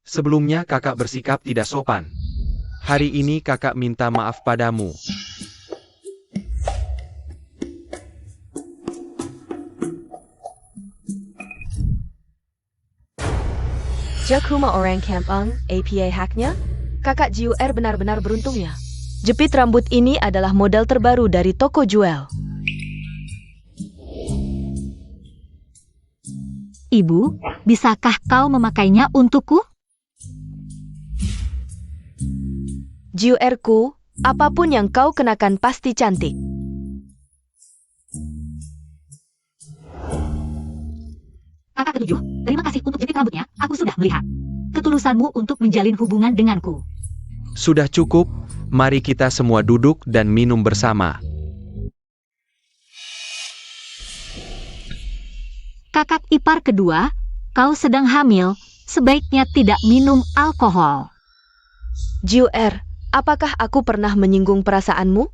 Sebelumnya kakak bersikap tidak sopan. Hari ini kakak minta maaf padamu.
Jakuma orang Kampung, APA hacknya? Kakak Jiwer benar-benar beruntungnya. Jepit rambut ini adalah model terbaru dari toko Jewel.
Ibu, bisakah kau memakainya untukku?
Jiwerku, apapun yang kau kenakan pasti cantik.
Kakak ketujuh, terima kasih untuk jepit rambutnya, aku sudah melihat ketulusanmu untuk menjalin hubungan denganku.
Sudah cukup, mari kita semua duduk dan minum bersama.
Kakak ipar kedua, kau sedang hamil, sebaiknya tidak minum alkohol.
Jiu-er, apakah aku pernah menyinggung perasaanmu?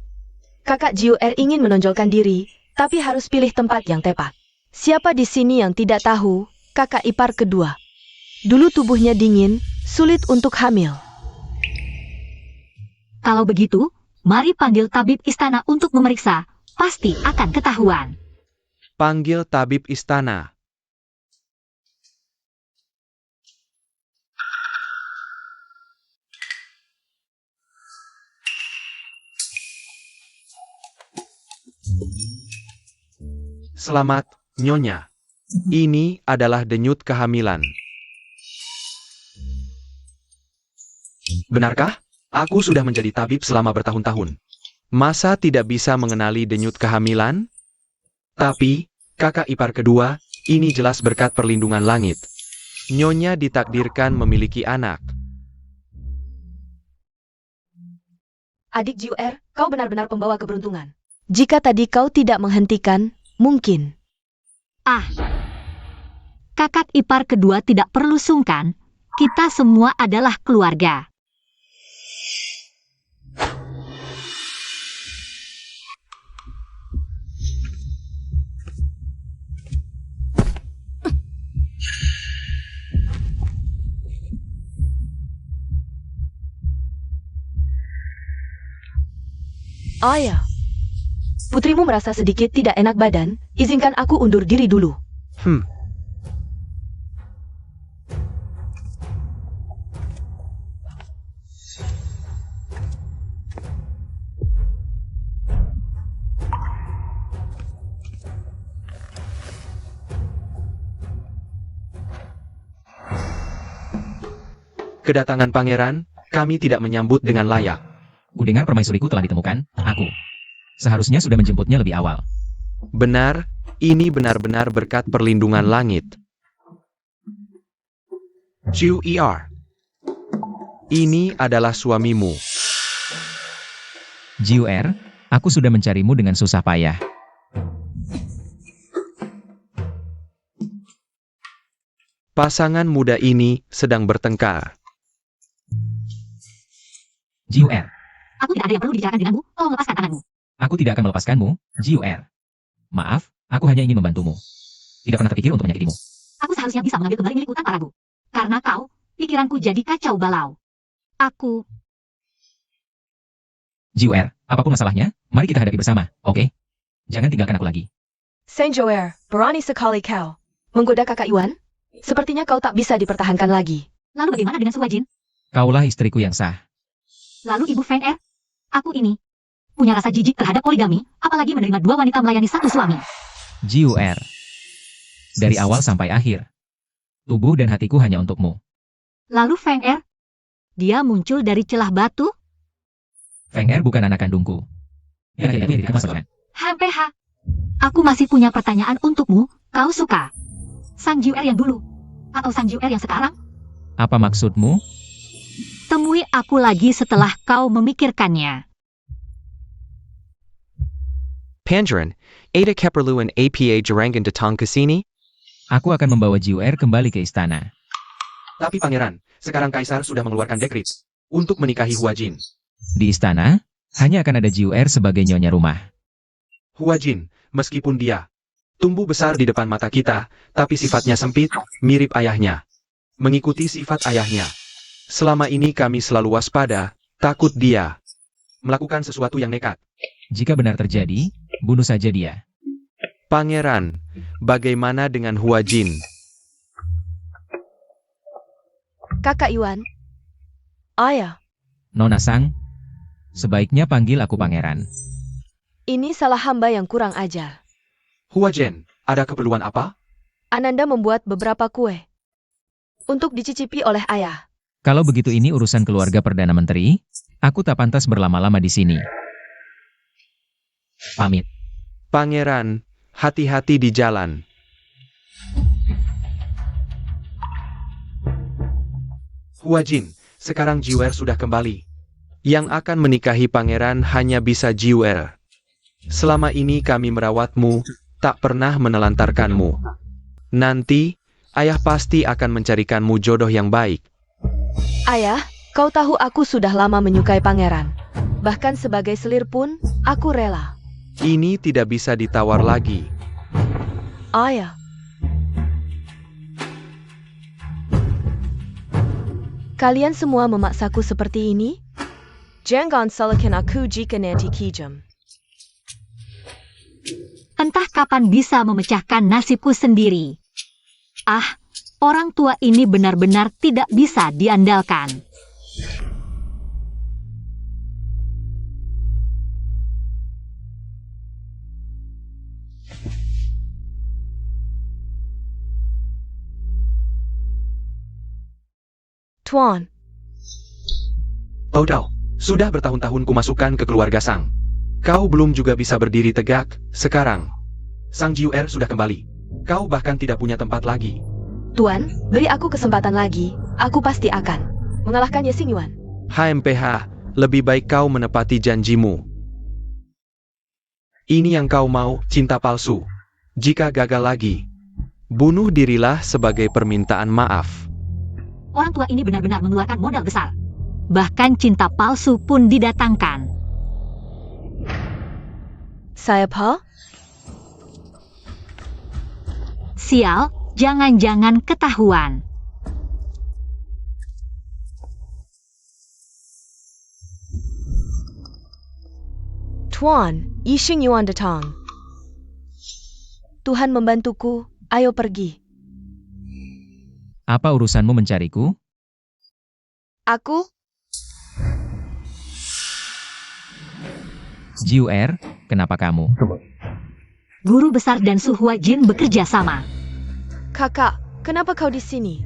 Kakak Jiu-er ingin menonjolkan diri, tapi harus pilih tempat yang tepat. Siapa di sini yang tidak tahu, kakak ipar kedua? Dulu tubuhnya dingin, sulit untuk hamil.
Kalau begitu, mari panggil tabib istana untuk memeriksa. Pasti akan ketahuan.
Panggil tabib istana. Selamat, Nyonya. Ini adalah denyut kehamilan. Benarkah? Aku sudah menjadi tabib selama bertahun-tahun. Masa tidak bisa mengenali denyut kehamilan? Tapi, kakak ipar kedua, ini jelas berkat perlindungan langit. Nyonya ditakdirkan memiliki anak.
Adik Jiu-er, kau benar-benar pembawa keberuntungan. Jika tadi kau tidak menghentikan, mungkin.
Kakak ipar kedua tidak perlu sungkan. Kita semua adalah keluarga.
Ayah, putrimu merasa sedikit tidak enak badan, izinkan aku undur diri dulu.
Kedatangan pangeran, kami tidak menyambut dengan layak.
Kudengar permaisuriku telah ditemukan, aku. Seharusnya sudah menjemputnya lebih awal.
Benar, ini benar-benar berkat perlindungan langit. Jiu-er. Ini adalah suamimu.
Jiu-er, aku sudah mencarimu dengan susah payah.
Pasangan muda ini sedang bertengkar.
Jiu-er,
Aku tidak ada yang perlu dibicarakan denganmu. Tolong lepaskan tanganmu.
aku tidak akan melepaskanmu, Jiu-er. Maaf, aku hanya ingin membantumu. Tidak pernah terpikir untuk menyakitimu.
Aku seharusnya bisa mengambil kembali milikku tanpa ragu. Karena kau, pikiranku jadi kacau balau. Aku,
Jiu-er, apapun masalahnya, mari kita hadapi bersama, oke? Jangan tinggalkan aku lagi.
Saint Joer, berani sekali kau. Menggoda kakak Iwan? Sepertinya kau tak bisa dipertahankan lagi.
lalu bagaimana dengan Suwajin?
Kaulah istriku yang sah.
Lalu Ibu Feng Er? Aku ini punya rasa jijik terhadap poligami, apalagi menerima dua wanita melayani satu suami.
Jiu-er. Dari awal sampai akhir. Tubuh dan hatiku hanya untukmu.
Lalu Feng Er? Dia muncul dari celah batu?
Feng Er bukan anak kandungku.
HPH. Aku masih punya pertanyaan untukmu. Kau suka Sang Jiu Er yang dulu? Atau Sang Jiu Er yang sekarang?
Apa maksudmu?
Temui aku lagi setelah kau memikirkannya.
Pangeran, Ada keperluan APA Jerangan datang ke sini?
Aku akan membawa Jiu-er kembali ke istana.
Tapi pangeran, sekarang kaisar sudah mengeluarkan dekrit untuk menikahi Huajin.
Di istana, hanya akan ada Jiu-er sebagai nyonya rumah.
Huajin, meskipun dia tumbuh besar di depan mata kita, tapi sifatnya sempit, mirip ayahnya. Mengikuti sifat ayahnya. Selama ini kami selalu waspada, takut dia melakukan sesuatu yang nekat.
Jika benar terjadi, bunuh saja dia.
Pangeran, bagaimana dengan Huajin?
Kakak Iwan. Ayah,
Nona Sang, sebaiknya panggil aku pangeran.
ini salah hamba yang kurang ajar.
Huajin, ada keperluan apa?
Ananda membuat beberapa kue untuk dicicipi oleh ayah.
Kalau begitu ini urusan keluarga Perdana Menteri, aku tak pantas berlama-lama di sini. Pamit.
Pangeran, hati-hati di jalan. Huajin, sekarang Jiu-er sudah kembali. Yang akan menikahi pangeran hanya bisa Jiu-er. Selama ini kami merawatmu, tak pernah menelantarkanmu. Nanti, ayah pasti akan mencarikanmu jodoh yang baik.
Ayah, kau tahu aku sudah lama menyukai pangeran. Bahkan sebagai selir pun, aku rela.
Ini tidak bisa ditawar lagi.
Ayah. Kalian semua memaksaku seperti ini? Jangan salahkan aku jika nanti kejam.
Entah kapan bisa memecahkan nasibku sendiri. Ah, orang tua ini benar-benar tidak bisa diandalkan.
Tuan,
Odao, sudah bertahun-tahun kumasukkan ke keluarga Sang. Kau belum juga bisa berdiri tegak, sekarang. Sang Jiuer sudah kembali. Kau bahkan tidak punya tempat lagi.
Tuan, beri aku kesempatan lagi. Aku pasti akan mengalahkan Ye Xingyuan.
HMPH, lebih baik kau menepati janjimu. Ini yang kau mau, cinta palsu. Jika gagal lagi, bunuh dirilah sebagai permintaan maaf.
Orang tua ini benar-benar mengeluarkan modal besar. Bahkan cinta palsu pun didatangkan.
Siapa?
Sial, jangan-jangan ketahuan.
Tuan, Yi Xingyuan datang. Tuhan membantuku, ayo pergi.
Apa urusanmu mencariku?
Aku?
Jiuer, kenapa kamu?
Guru besar dan Su Huajin bekerja sama.
Kakak, kenapa kau di sini?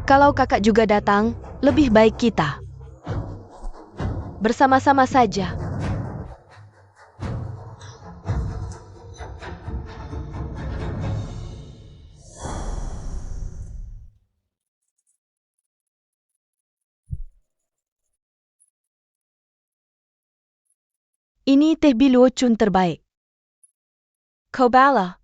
Kalau kakak juga datang, lebih baik kita bersama-sama saja. Ini teh biluocun terbaik. Kau bala.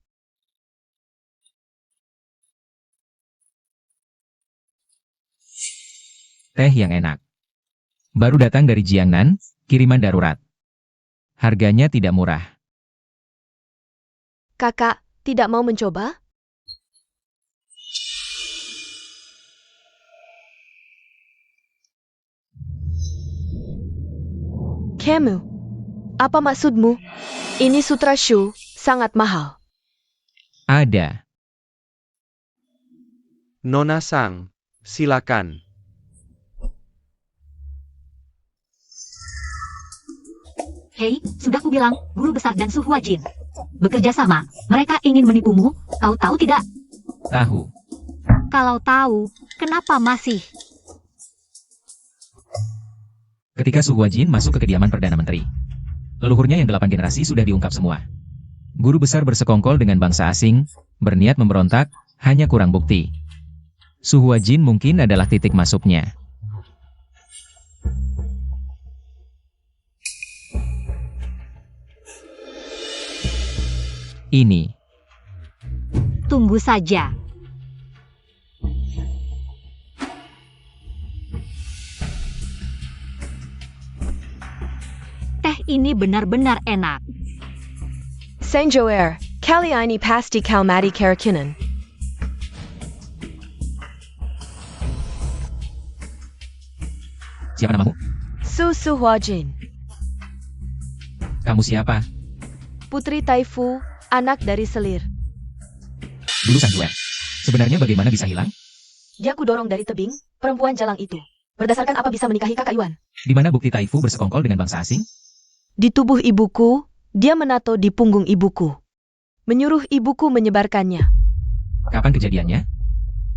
Teh yang enak. Baru datang dari Jiangnan, kiriman darurat. Harganya tidak murah.
Kakak, tidak mau mencoba? Kamu, apa maksudmu? Ini sutra Shu, sangat mahal.
Ada.
Nona Sang, silakan.
Hei, sudah kubilang, guru besar dan Su Huajin bekerja sama. Mereka ingin menipumu, kau tahu tidak?
Tahu.
Kalau tahu, kenapa masih?
Ketika Su Huajin masuk ke kediaman Perdana Menteri, leluhurnya yang 8 generasi sudah diungkap semua. Guru besar bersekongkol dengan bangsa asing, berniat memberontak, hanya kurang bukti. Su Huajin mungkin adalah titik masuknya. Ini.
Tunggu saja. Teh ini benar-benar enak.
Saint-Joer, kali ini pasti kau mati kerakinan.
Siapa namamu?
Su Huajin,
Kamu siapa?
Putri Taifu, anak dari selir.
Dulu Sang Juer. Sebenarnya bagaimana bisa hilang?
Dia kudorong dari tebing, perempuan jalang itu. Berdasarkan apa bisa menikahi kakak Yuan?
Di mana bukti Taifu bersekongkol dengan bangsa asing?
Di tubuh ibuku, dia menato di punggung ibuku. Menyuruh ibuku menyebarkannya.
Kapan kejadiannya?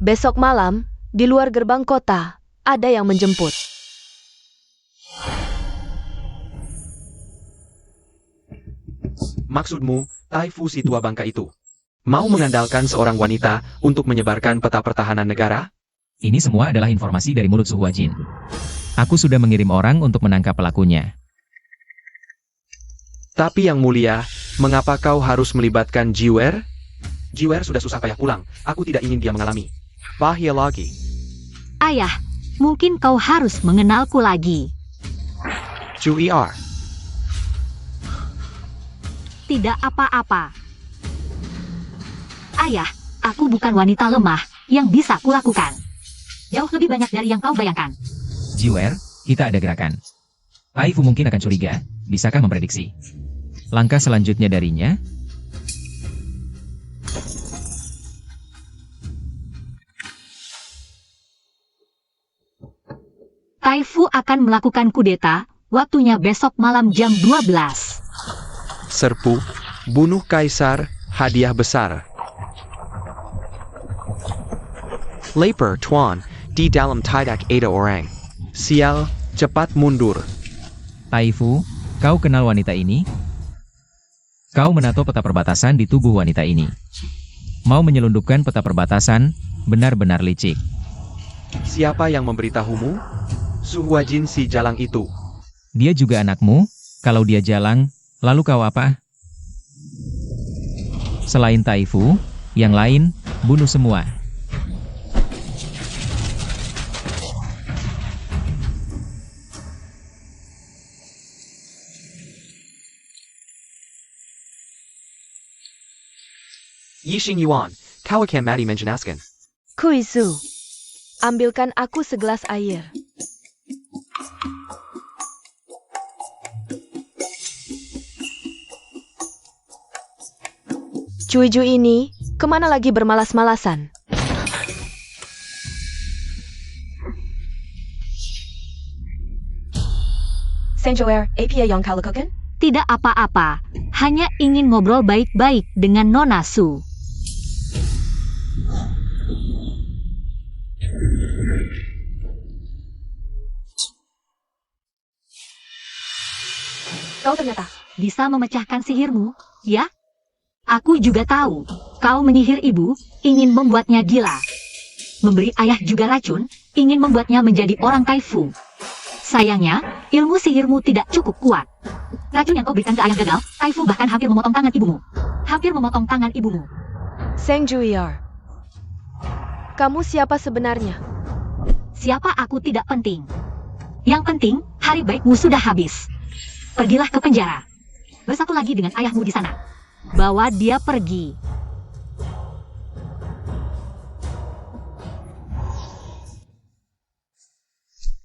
Besok malam, di luar gerbang kota, ada yang menjemput.
Maksudmu, Taifu si tua bangka itu mau mengandalkan seorang wanita untuk menyebarkan peta pertahanan negara?
Ini semua adalah informasi dari mulut Su Huajin. Aku sudah mengirim orang untuk menangkap pelakunya.
Tapi yang mulia, mengapa kau harus melibatkan Jiuer? Jiwer sudah susah payah pulang, aku tidak ingin dia mengalami.
Bahaya lagi.
Ayah, mungkin kau harus mengenalku lagi.
Juiar.
Tidak apa-apa. Ayah, aku bukan wanita lemah yang bisa kulakukan. Jauh lebih banyak dari yang kau bayangkan.
Jiwer, kita ada gerakan. Taifu mungkin akan curiga, bisakah memprediksi? Langkah selanjutnya darinya,
Taifu akan melakukan kudeta, waktunya besok malam jam 12.
Serpu. Bunuh kaisar. Hadiah besar. Lapar Tuan. Di dalam tidak ada orang.
Sial, cepat mundur.
Taifu, kau kenal wanita ini? Kau menato peta perbatasan di tubuh wanita ini. Mau menyelundupkan peta perbatasan, benar-benar licik.
Siapa yang memberitahumu? Suhuajin si jalang itu.
Dia juga anakmu, kalau dia jalang, lalu kau apa? Selain Taifu, yang lain, bunuh semua.
Yixing Yuan. Kau akan mati menjenaskan.
Kuizu, ambilkan aku segelas air. Cuiju ini, kemana lagi bermalas-malasan? Senjoer, APA yang kau lakukan?
Tidak apa-apa, hanya ingin ngobrol baik-baik dengan Nona Su.
Kau ternyata
Bisa memecahkan sihirmu, ya? Aku juga tahu, kau menyihir ibu, ingin membuatnya gila. Memberi ayah juga racun, ingin membuatnya menjadi orang Taifu. Sayangnya, ilmu sihirmu tidak cukup kuat. Racun yang kau berikan ke ayah gagal, Taifu bahkan hampir memotong tangan ibumu. Hampir memotong tangan ibumu.
Seng Juiar. Kamu siapa sebenarnya?
Siapa aku tidak penting. Yang penting, hari baikmu sudah habis. Pergilah ke penjara. Bersatu lagi dengan ayahmu di sana. Bawa dia pergi.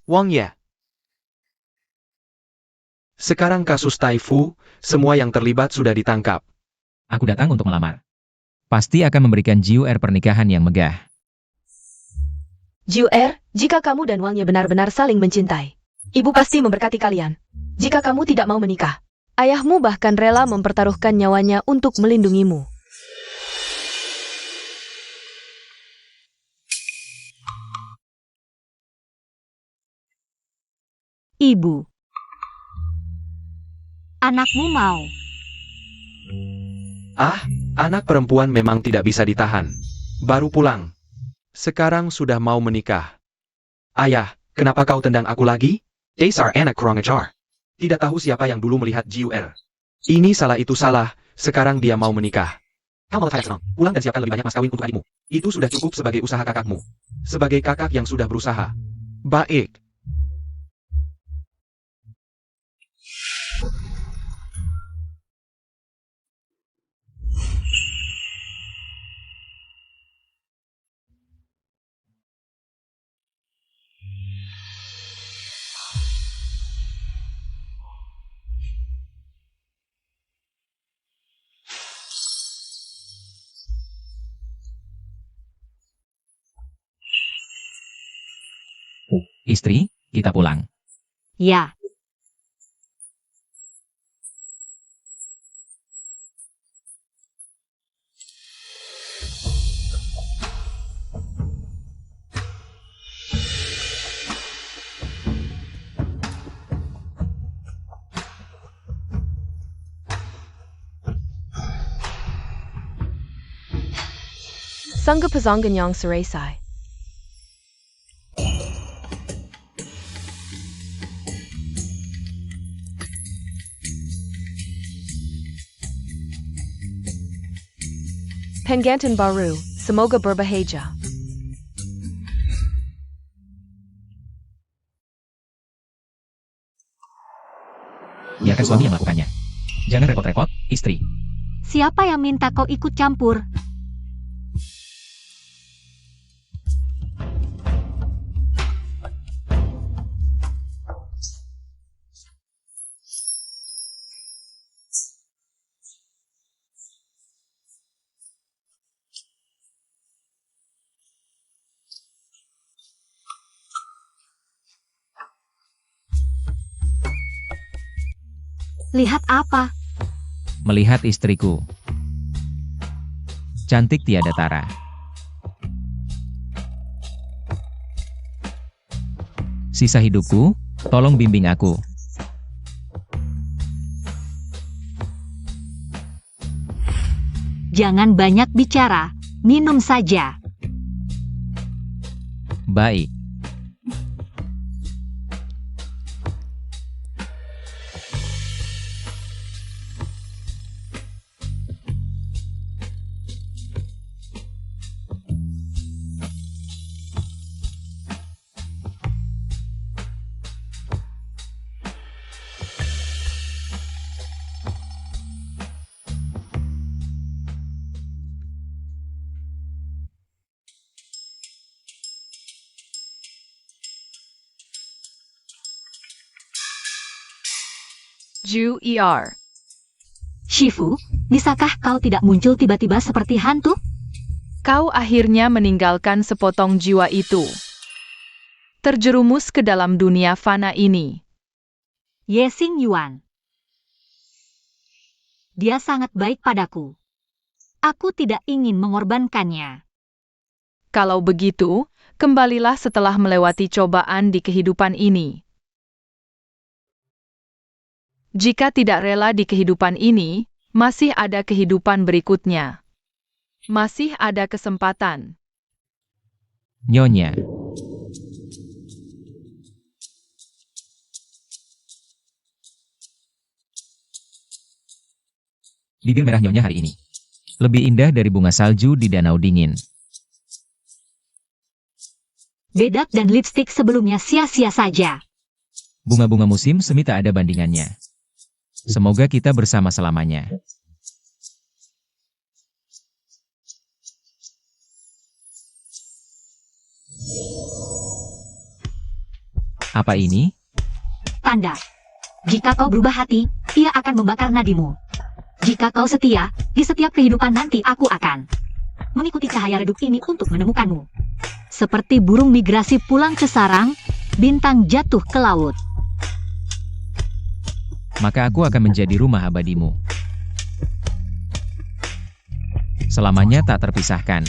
Wang Ye.
Sekarang kasus Taifu, semua yang terlibat sudah ditangkap.
Aku datang untuk melamar. Pasti akan memberikan Jiuer pernikahan yang megah.
Juier, jika kamu dan Wangnya benar-benar saling mencintai, ibu pasti memberkati kalian. Jika kamu tidak mau menikah, ayahmu bahkan rela mempertaruhkan nyawanya untuk melindungimu.
Ibu. Anakmu mau.
Ah, anak perempuan memang tidak bisa ditahan. Baru pulang. Sekarang sudah mau menikah. Ayah, kenapa kau tendang aku lagi? Dasar anak kurang ajar. Tidak tahu siapa yang dulu melihat Jiuer. Ini salah itu salah, sekarang dia mau menikah. Kau malah senang. Pulang dan siapkan lebih banyak mas kawin untuk adikmu. Itu sudah cukup sebagai usaha kakakmu. Sebagai kakak yang sudah berusaha. Baik.
Istri, kita pulang.
Ya.
Sangga Pazangganyang Saraysai. Pengantin baru, semoga berbahagia.
Biarkan suami yang melakukannya. Jangan repot-repot, istri.
Siapa yang minta kau ikut campur? Lihat apa?
Melihat istriku. Cantik tiada tara. Sisa hidupku, tolong bimbing aku.
Jangan banyak bicara, minum saja.
Baik.
Ju Er.
Shifu, bisakah kau tidak muncul tiba-tiba seperti hantu?
Kau akhirnya meninggalkan sepotong jiwa itu. Terjerumus ke dalam dunia fana ini.
Ye Xing Yuan. Dia sangat baik padaku. Aku tidak ingin mengorbankannya.
Kalau begitu, kembalilah setelah melewati cobaan di kehidupan ini. Jika tidak rela di kehidupan ini, masih ada kehidupan berikutnya. Masih ada kesempatan.
Nyonya. Bibir merah Nyonya hari ini lebih indah dari bunga salju di danau dingin.
Bedak dan lipstik sebelumnya sia-sia saja.
Bunga-bunga musim semi tak ada bandingannya. Semoga kita bersama selamanya. Apa ini?
Tanda. Jika kau berubah hati, ia akan membakar nadimu. Jika kau setia, di setiap kehidupan nanti aku akan mengikuti cahaya redup ini untuk menemukanmu. Seperti burung migrasi pulang ke sarang, bintang jatuh ke laut.
Maka aku akan menjadi rumah abadimu. Selamanya tak terpisahkan.